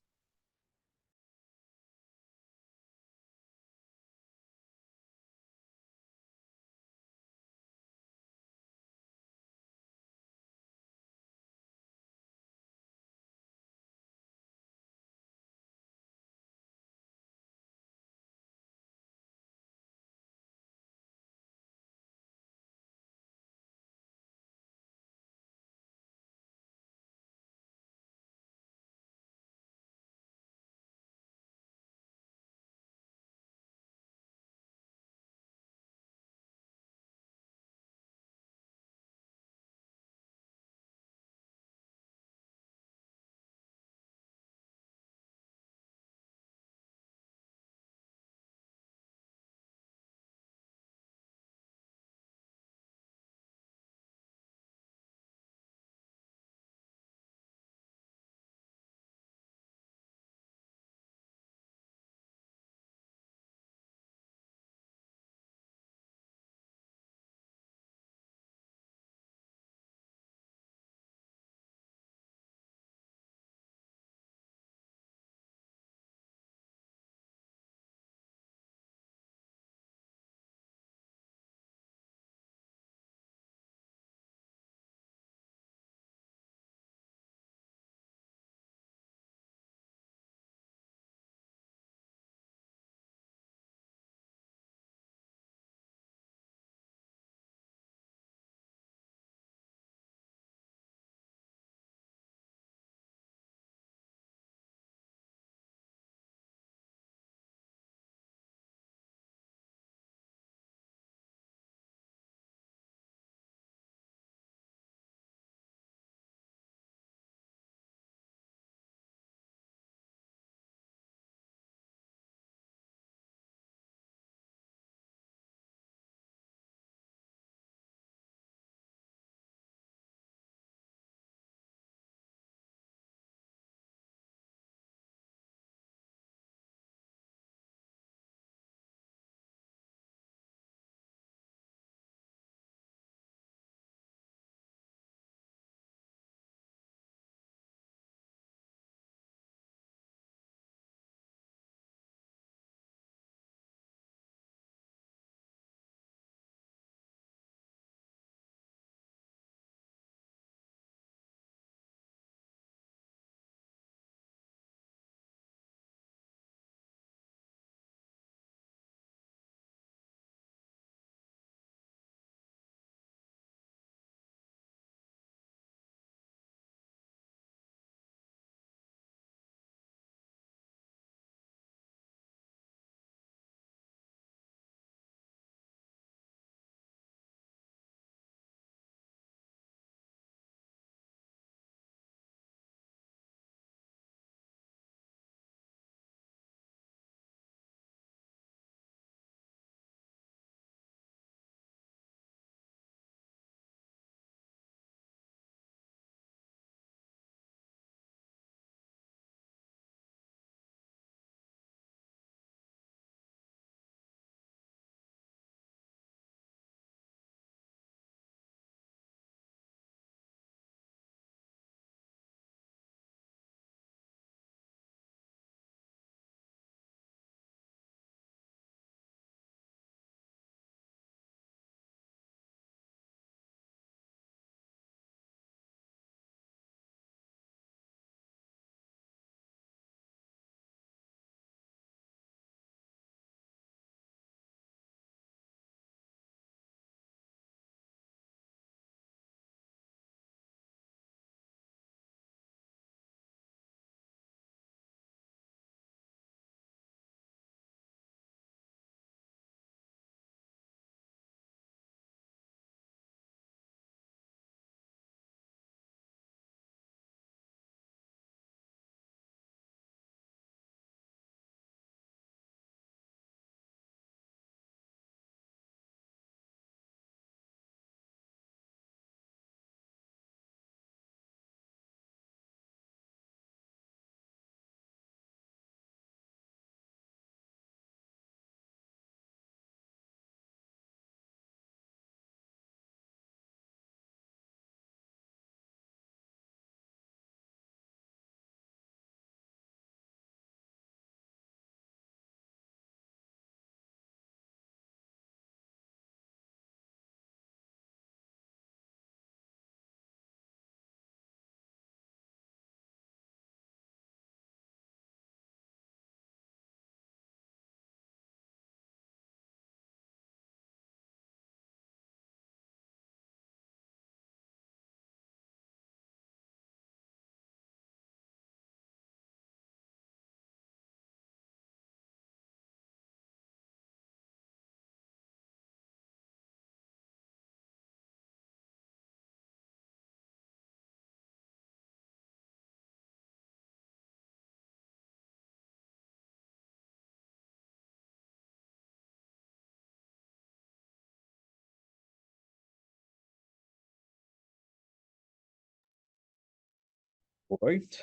All right.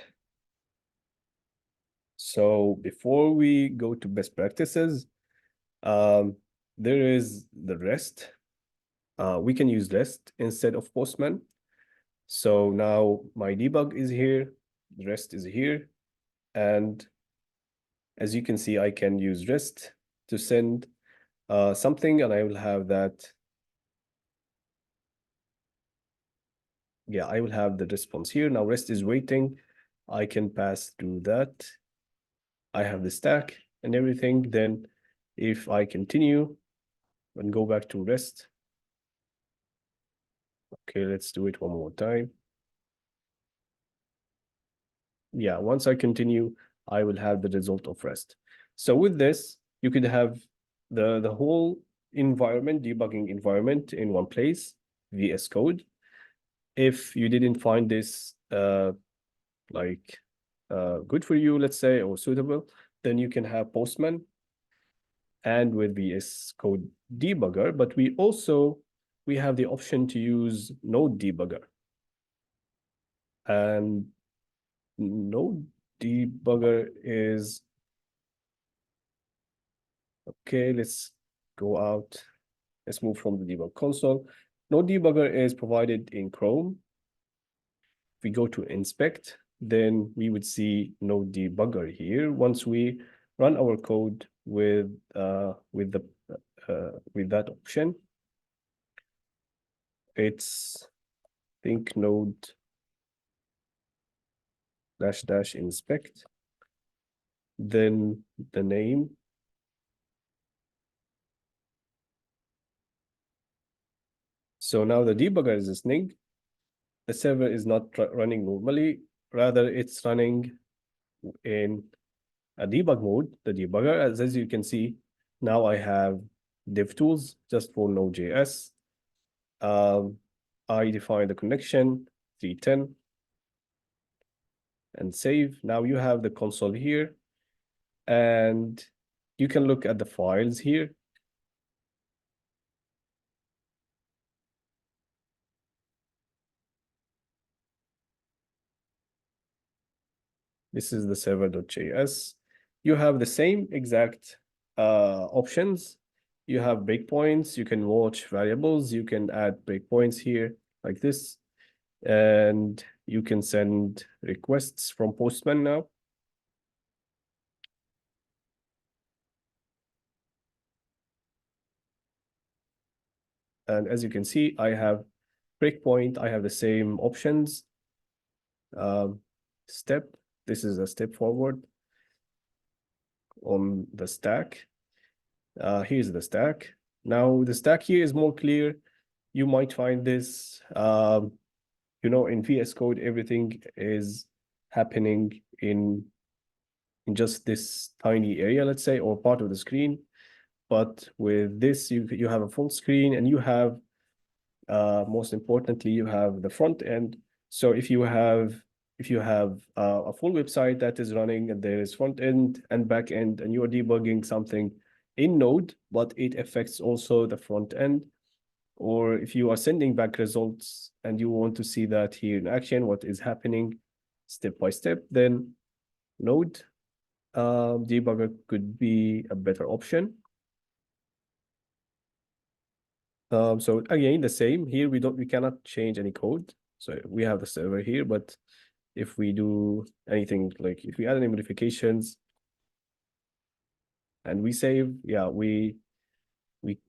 So before we go to best practices, there is the REST. We can use REST instead of Postman. So now my debug is here, the REST is here, and as you can see, I can use REST to send something, and I will have that. Yeah, I will have the response here. Now REST is waiting. I can pass through that. I have the stack and everything. Then if I continue and go back to REST. Okay, let's do it one more time. Yeah, once I continue, I will have the result of REST. So with this, you could have the whole environment, debugging environment in one place, VS Code. If you didn't find this good for you, let's say, or suitable, then you can have Postman and with VS Code debugger, but we have the option to use Node debugger. And Node debugger is, okay, let's go out. Let's move from the debug console. Node debugger is provided in Chrome. If we go to inspect, then we would see Node debugger here. Once we run our code with that option, it's think node -- inspect, then the name. So now the debugger is listening. The server is not running normally, rather it's running in a debug mode, the debugger. As you can see, now I have dev tools just for Node.js. I define the connection 310 and save. Now you have the console here, and you can look at the files here. This is the server.js. You have the same exact options. You have breakpoints. You can watch variables. You can add breakpoints here like this. And you can send requests from Postman now. And as you can see, I have breakpoint. I have the same options. Step. This is a step forward on the stack. Here's the stack. Now the stack here is more clear. You might find this, in VS Code, everything is happening in just this tiny area, let's say, or part of the screen. But with this, you have a full screen, and you have, most importantly, you have the front end. So if you have a full website that is running, and there is front end and back end, and you are debugging something in Node, but it affects also the front end, or if you are sending back results and you want to see that here in action, what is happening step by step, then Node debugger could be a better option. So again, the same here. We cannot change any code. So we have the server here, but if we do anything, like if we add any modifications and we save, yeah, we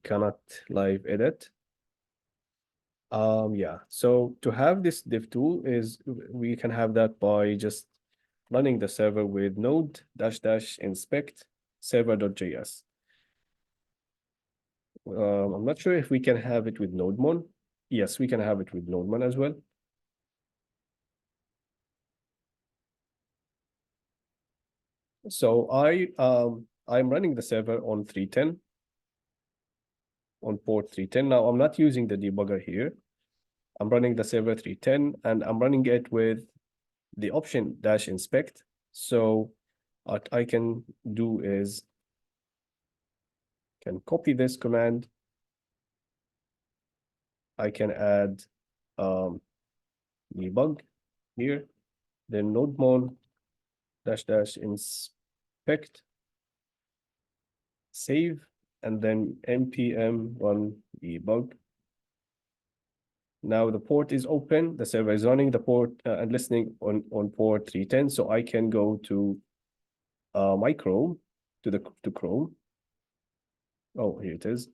cannot live edit. Yeah, so to have this dev tool is we can have that by just running the server with node -- inspect server.js. I'm not sure if we can have it with nodemon. Yes, we can have it with nodemon as well. So I'm running the server on 310, on port 310. Now I'm not using the debugger here. I'm running the server 310, and I'm running it with the option -inspect. So what I can do is can copy this command. I can add debug here. then nodemon -- inspect, save, and then npm run debug. Now the port is open, the server is running the port and listening on port 310. So I can go to my Chrome, to Chrome. Oh, here it is.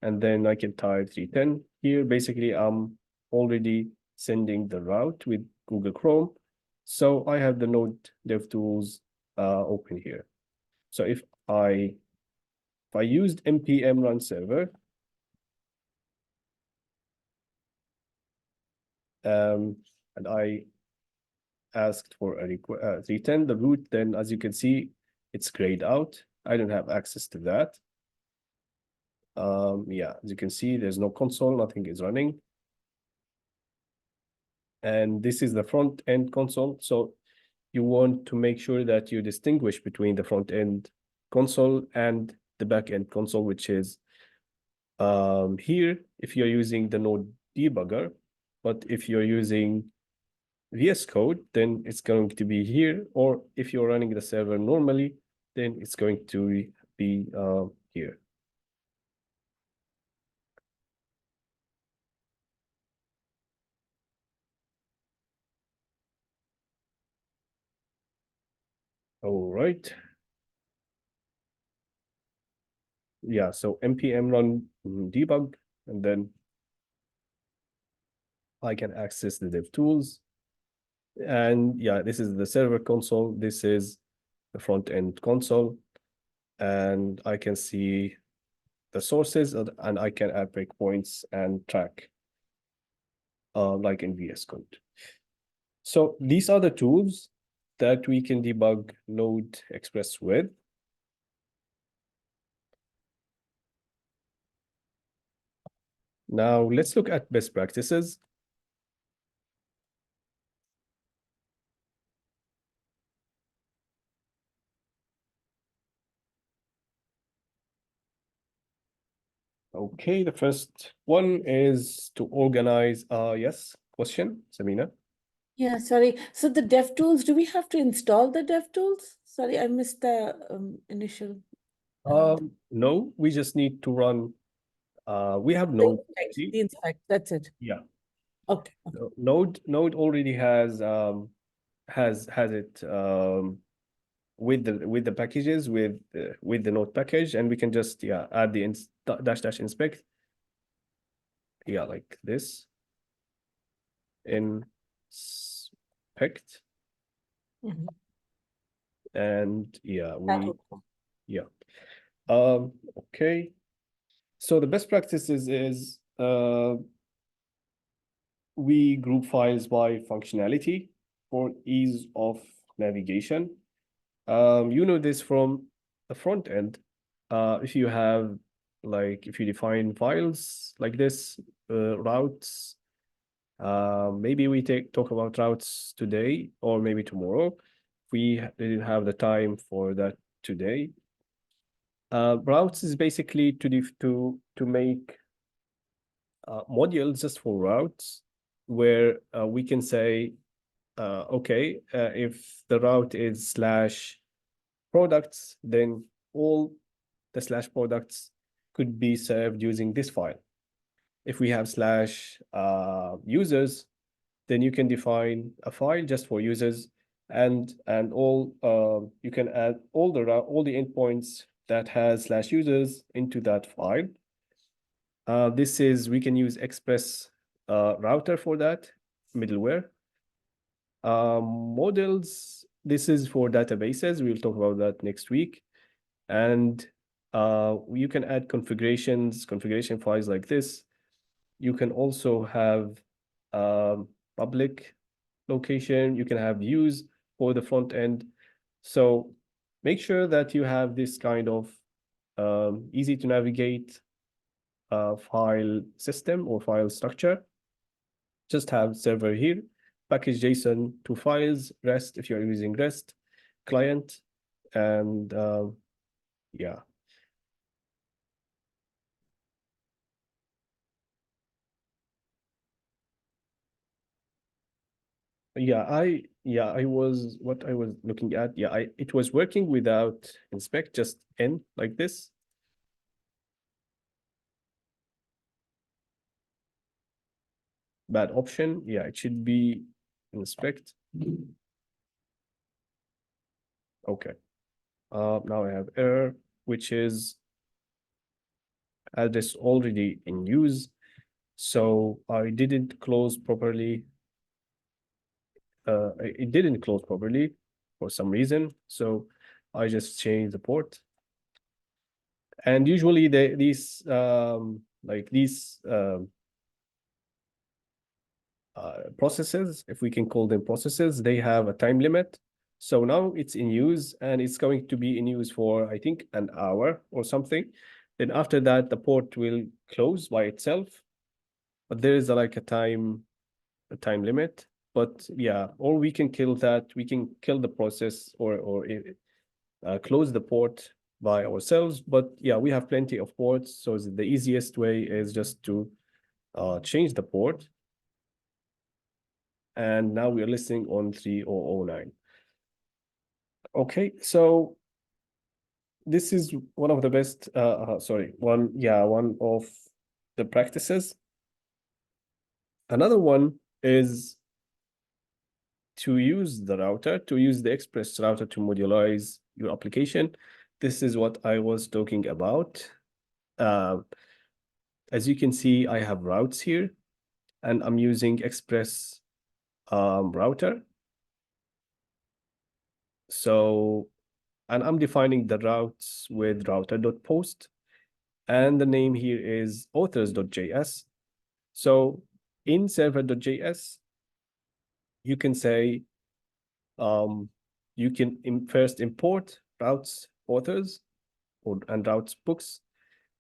And then I can type 310 here. Basically, I'm already sending the route with Google Chrome. So I have the Node DevTools open here. So if I used npm run server, and I asked for a 310, the root, then as you can see, it's grayed out. I don't have access to that. Yeah, as you can see, there's no console, nothing is running. And this is the front end console. So you want to make sure that you distinguish between the front end console and the back end console, which is here if you're using the Node debugger. But if you're using VS Code, then it's going to be here. Or if you're running the server normally, then it's going to be here. All right. Yeah, so npm run debug, and then I can access the dev tools. And yeah, this is the server console. This is the front end console. And I can see the sources, and I can add breakpoints and track like in VS Code. So these are the tools that we can debug Node Express with. Now let's look at best practices. Okay, the first one is to organize. Yes, question, Samina? Yeah, sorry. So the DevTools, do we have to install the DevTools? Sorry, I missed the initial. No, we just need to run. We have The Node. inspect, the inspect, that's it. Yeah. Okay. Node already has it with the packages with the Node package, and we can just add the -- inspect. Yeah, like this. Inspect. Mhm. And yeah, Okay. yeah. Okay. So the best practices is we group files by functionality for ease of navigation. You know this from the front end. If you have, like, if you define files like this, routes, maybe we talk about routes today or maybe tomorrow. We didn't have the time for that today. Routes is basically to make modules just for routes, where we can say, okay, if the route is /products, then all the /products could be served using this file. If we have /users, then you can define a file just for users, and all you can add all the endpoints that has /users into that file. This is, we can use Express router for that, middleware. Models, this is for databases. We'll talk about that next week. And you can add configuration files like this. You can also have public location. You can have views for the front end. So make sure that you have this kind of easy to navigate file system or file structure. Just have server here, package JSON to files, REST if you're using REST, client, and yeah. Yeah, I was what I was looking at. Yeah, it was working without inspect, just in like this. Bad option. Yeah, it should be inspect. Okay. Now I have error, which is address already in use. So I didn't close properly. It didn't close properly for some reason. So I just changed the port. And usually these processes, if we can call them processes, they have a time limit. So now it's in use and it's going to be in use for, I think, an hour or something. Then after that, the port will close by itself. But there is like a time limit. But yeah, or we can kill that. We can kill the process or close the port by ourselves. But yeah, we have plenty of ports. So the easiest way is just to change the port. And now we are listening on 3009. Okay, so this is one of the best, one of the practices. Another one is to use the router, to use the Express router to modularize your application. This is what I was talking about. As you can see, I have routes here, and I'm using Express router. So, and I'm defining the routes with router.post, and the name here is authors.js. So in server.js, you can say, you can first import routes authors and routes books,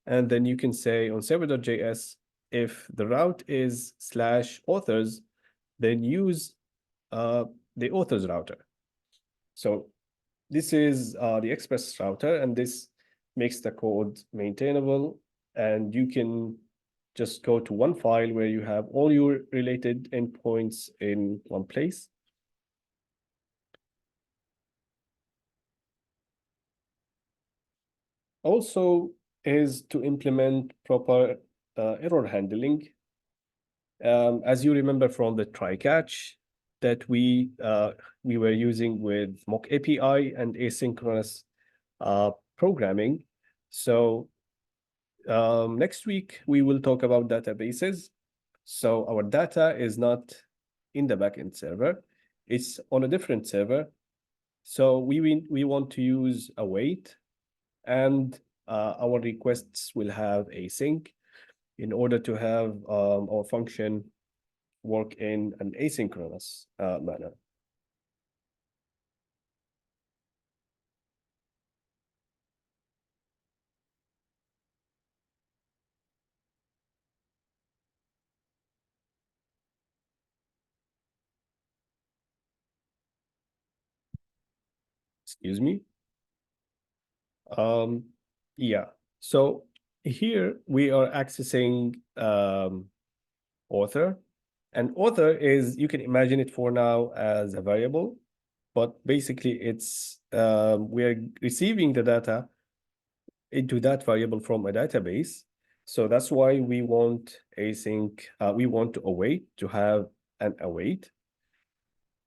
and then you can say on server.js, if the route is /authors, then use the authors router. So this is the Express router, and this makes the code maintainable, and you can just go to one file where you have all your related endpoints in one place. Also is to implement proper error handling. As you remember from the try-catch that we were using with mock API and asynchronous programming. So next week, we will talk about databases. So our data is not in the backend server. It's on a different server. So we want to use await, and our requests will have async in order to have our function work in an asynchronous manner. Excuse me. Yeah, so here we are accessing author, and author is, you can imagine it for now as a variable, but basically it's we are receiving the data into that variable from a database. So that's why we want async, we want to await, to have an await.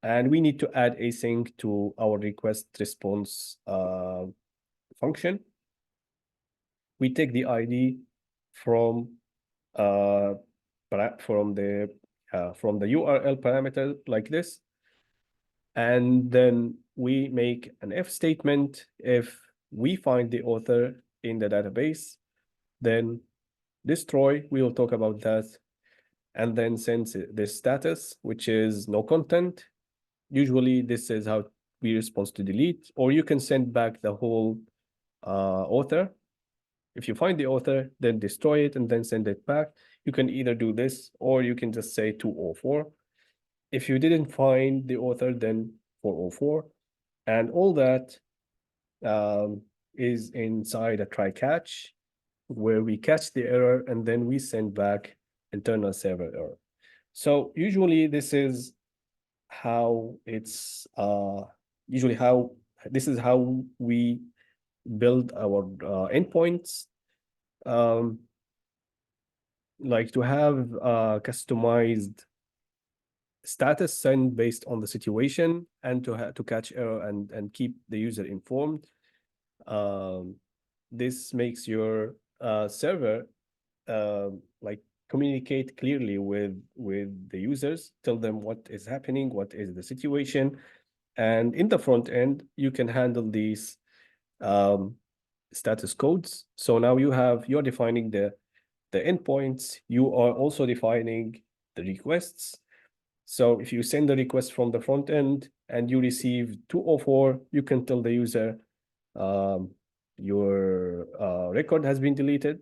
And we need to add async to our request response function. We take the ID from the URL parameter like this, and then we make an if statement. If we find the author in the database, then destroy, we will talk about that, and then send the status, which is no content. Usually this is how we respond to delete, or you can send back the whole author. If you find the author, then destroy it and then send it back. You can either do this, or you can just say 204. If you didn't find the author, then 404. And all that is inside a try-catch, where we catch the error and then we send back internal server error. So usually this is how it's usually how this is how we build our endpoints. Like to have customized status send based on the situation, and to catch error and keep the user informed. This makes your server like communicate clearly with the users, tell them what is happening, what is the situation, and in the front end you can handle these status codes. So now you're defining the endpoints, you are also defining the requests. So if you send the request from the front end and you receive 204, you can tell the user your record has been deleted.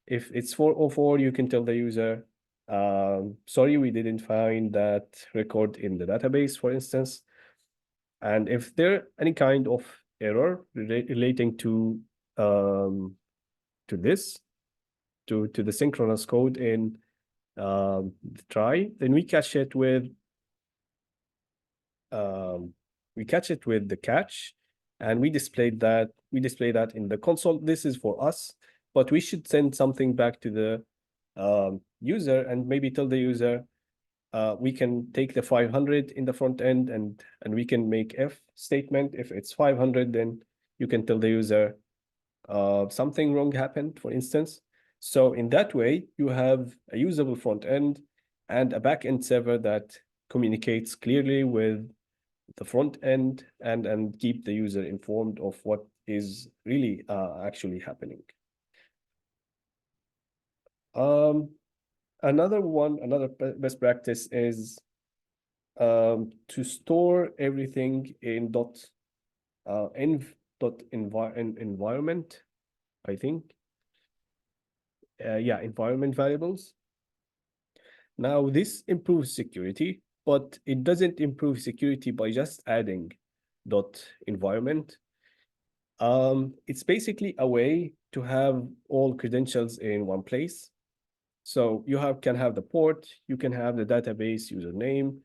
If it's 404, you can tell the user, sorry, we didn't find that record in the database, for instance. And if there any kind of error relating to this, to the synchronous code in the try, then we catch it with the catch, and we display that in the console. This is for us, but we should send something back to the user and maybe tell the user we can take the 500 in the front end and we can make if statement. If it's 500, then you can tell the user something wrong happened, for instance. So in that way, you have a usable front end and a backend server that communicates clearly with the front end and keep the user informed of what is really actually happening. Another best practice is to store everything in environment, I think. Yeah, environment variables. Now this improves security, but it doesn't improve security by just adding .environment. It's basically a way to have all credentials in one place. So you can have the port, you can have the database username,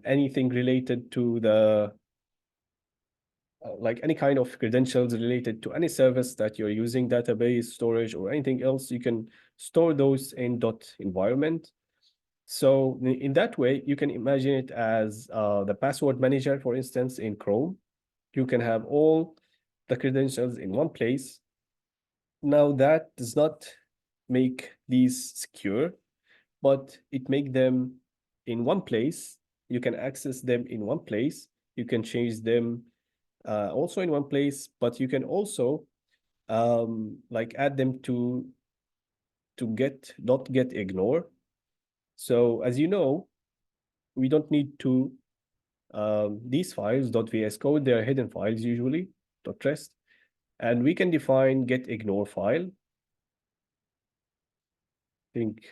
anything related to the like any kind of credentials related to any service that you're using, database, storage, or anything else, you can store those in .environment. So in that way, you can imagine it as the password manager, for instance, in Chrome. You can have all the credentials in one place. Now that does not make these secure, but it make them in one place. You can access them in one place. You can change them also in one place, but you can also like add them to get ignore. So as you know, we don't need to these files .vs code, they are hidden files usually, .rest, and we can define get ignore file. Think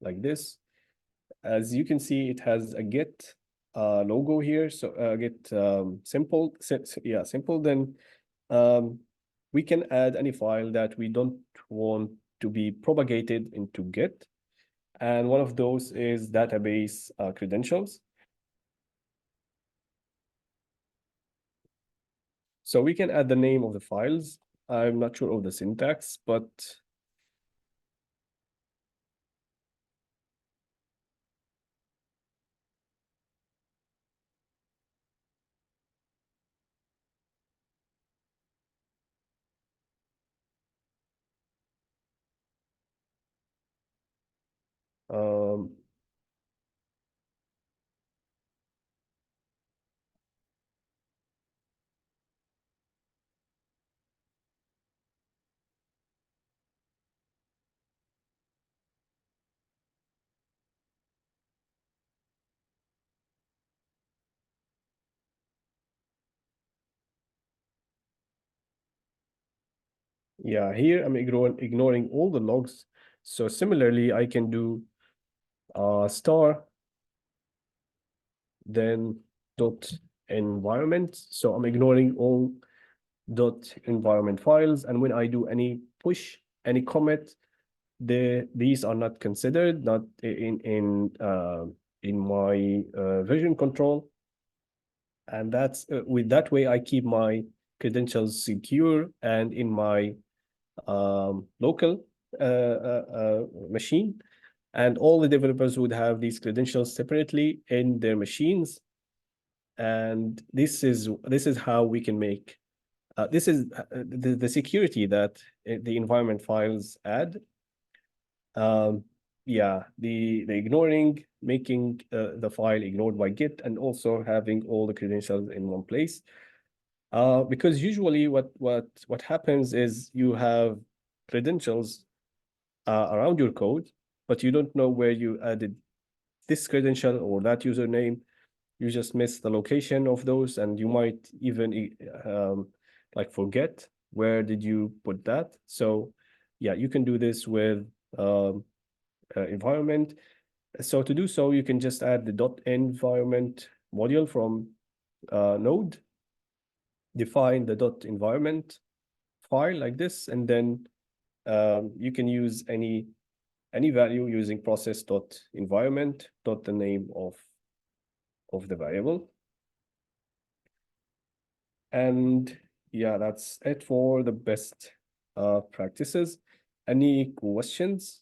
like this. As you can see, it has a get logo here. So get simple, yeah, simple. Then we can add any file that we don't want to be propagated into get. And one of those is database credentials. So we can add the name of the files. I'm not sure of the syntax, but yeah, here I'm ignoring all the logs. So similarly, I can do star, then .environment. So I'm ignoring all .environment files. And when I do any push, any commit, these are not considered, not in in my version control. And that's with that way, I keep my credentials secure and in my local machine. And all the developers would have these credentials separately in their machines. And this is how we can make this is the security that the environment files add. Yeah, the ignoring, making the file ignored by Git, and also having all the credentials in one place. Because usually what happens is you have credentials around your code, but you don't know where you added this credential or that username. You just miss the location of those, and you might even like forget where did you put that. So yeah, you can do this with environment. So to do so, you can just add the .environment module from Node, define the .environment file like this, and then you can use any value using process.environment the name of the variable. And yeah, that's it for the best practices. Any questions?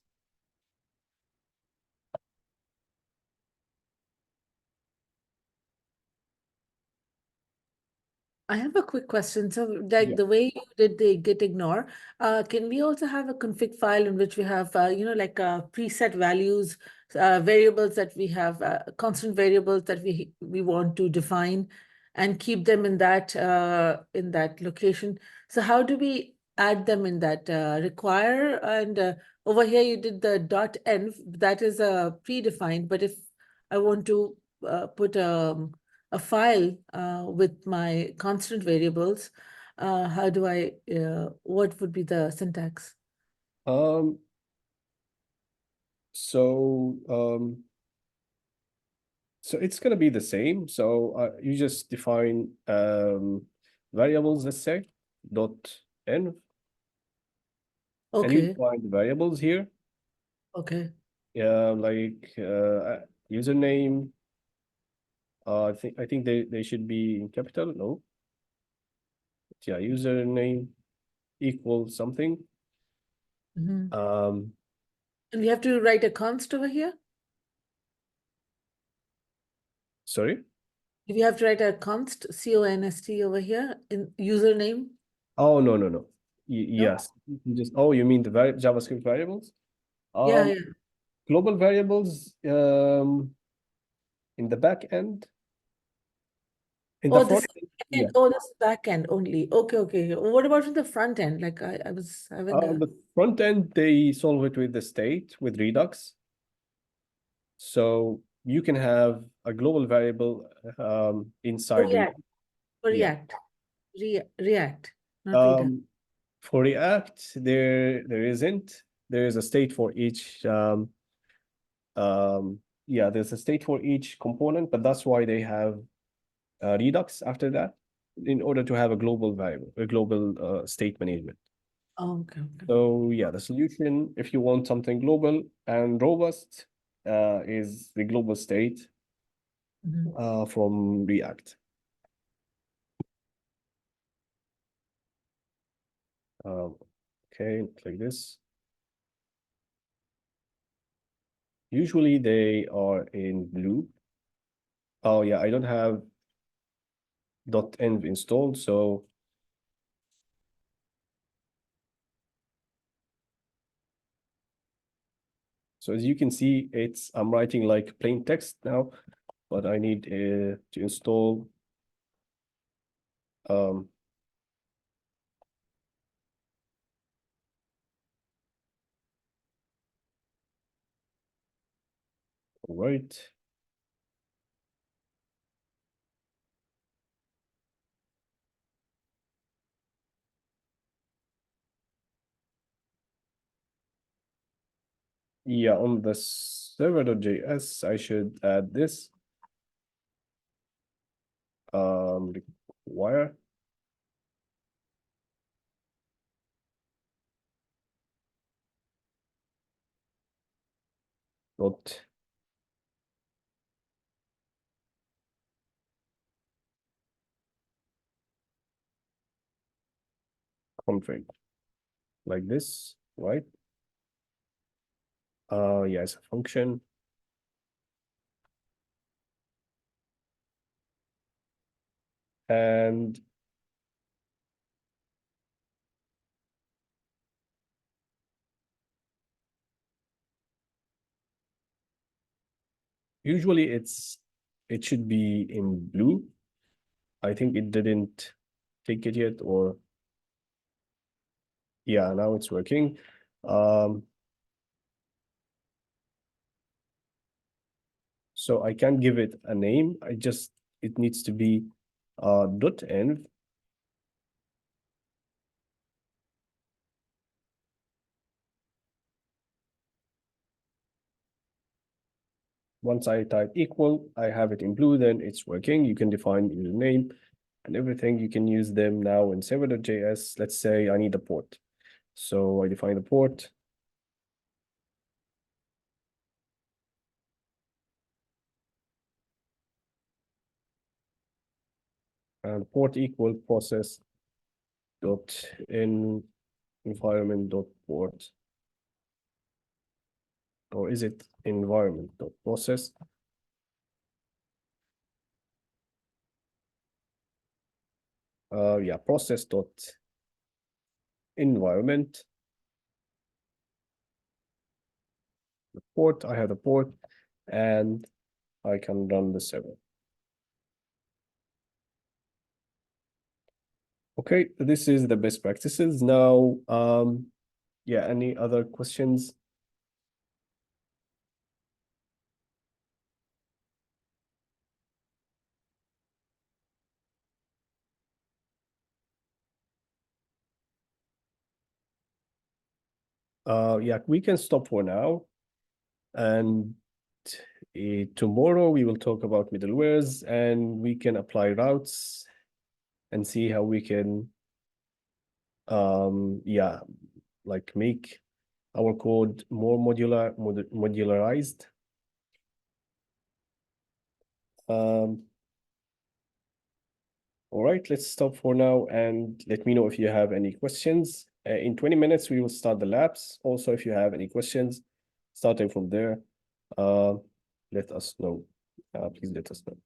I have a quick question. So, like Yeah. the way you did the git ignore, can we also have a config file in which we have, like preset values, variables that we have, constant variables that we want to define, and keep them in that location. So, how do we add them in that require? And over here, you did the .env, that is predefined. But if I want to put a file with my constant variables, how do I, what would be the syntax? So so it's going to be the same. So you just define variables, let's say, .env, and you Okay, define the variables here. okay. Like username. I think they should be in capital. No. Yeah, username equals something. Mhm. Um, And we have to write a const over here? sorry. Do we have to write a const, const over here in username? Oh, no, no, no. No? Yes. You just, oh, you mean the JavaScript variables? Yeah, Um, yeah. global variables in the back end. In the Oh, this front is end, back yeah. end. Oh, this is back end only. Okay, okay. What about in the front end? Like I was having a, The front end, they solve it with the state with Redux. So you can have a global variable inside React, Redux. Yeah. React, React, not Redux. For React, there isn't. There is a state for each yeah, there's a state for each component, but that's why they have Redux after that, in order to have a global variable, a global state management. Oh, okay, okay. So yeah, the solution, if you want something global and robust, is the global state Mhm. from React. Okay, like this. Usually they are in blue. Oh yeah, I don't have .env installed, so as you can see, I'm writing like plain text now, but I need to install all right. Yeah, on the server.js, I should add this require dot config like this, right? Yeah, it's a function. And usually it should be in blue. I think it didn't take it yet, or yeah, now it's working. So I can give it a name. It needs to be .env. Once I type equal, I have it in blue, then it's working. You can define username and everything. You can use them now in server.js. Let's say I need a port. So I define the port. And port equal process dot in environment dot port. Or is it environment dot process? Yeah, process dot environment. The port, I have the port, and I can run the server. Okay, this is the best practices. Now, yeah, any other questions? Yeah, we can stop for now. And tomorrow we will talk about middlewares, and we can apply routes and see how we can, yeah, like make our code more modularized. All right, let's stop for now and let me know if you have any questions. In 20 minutes, we will start the labs. Also, if you have any questions, starting from there, let us know. Please let us know.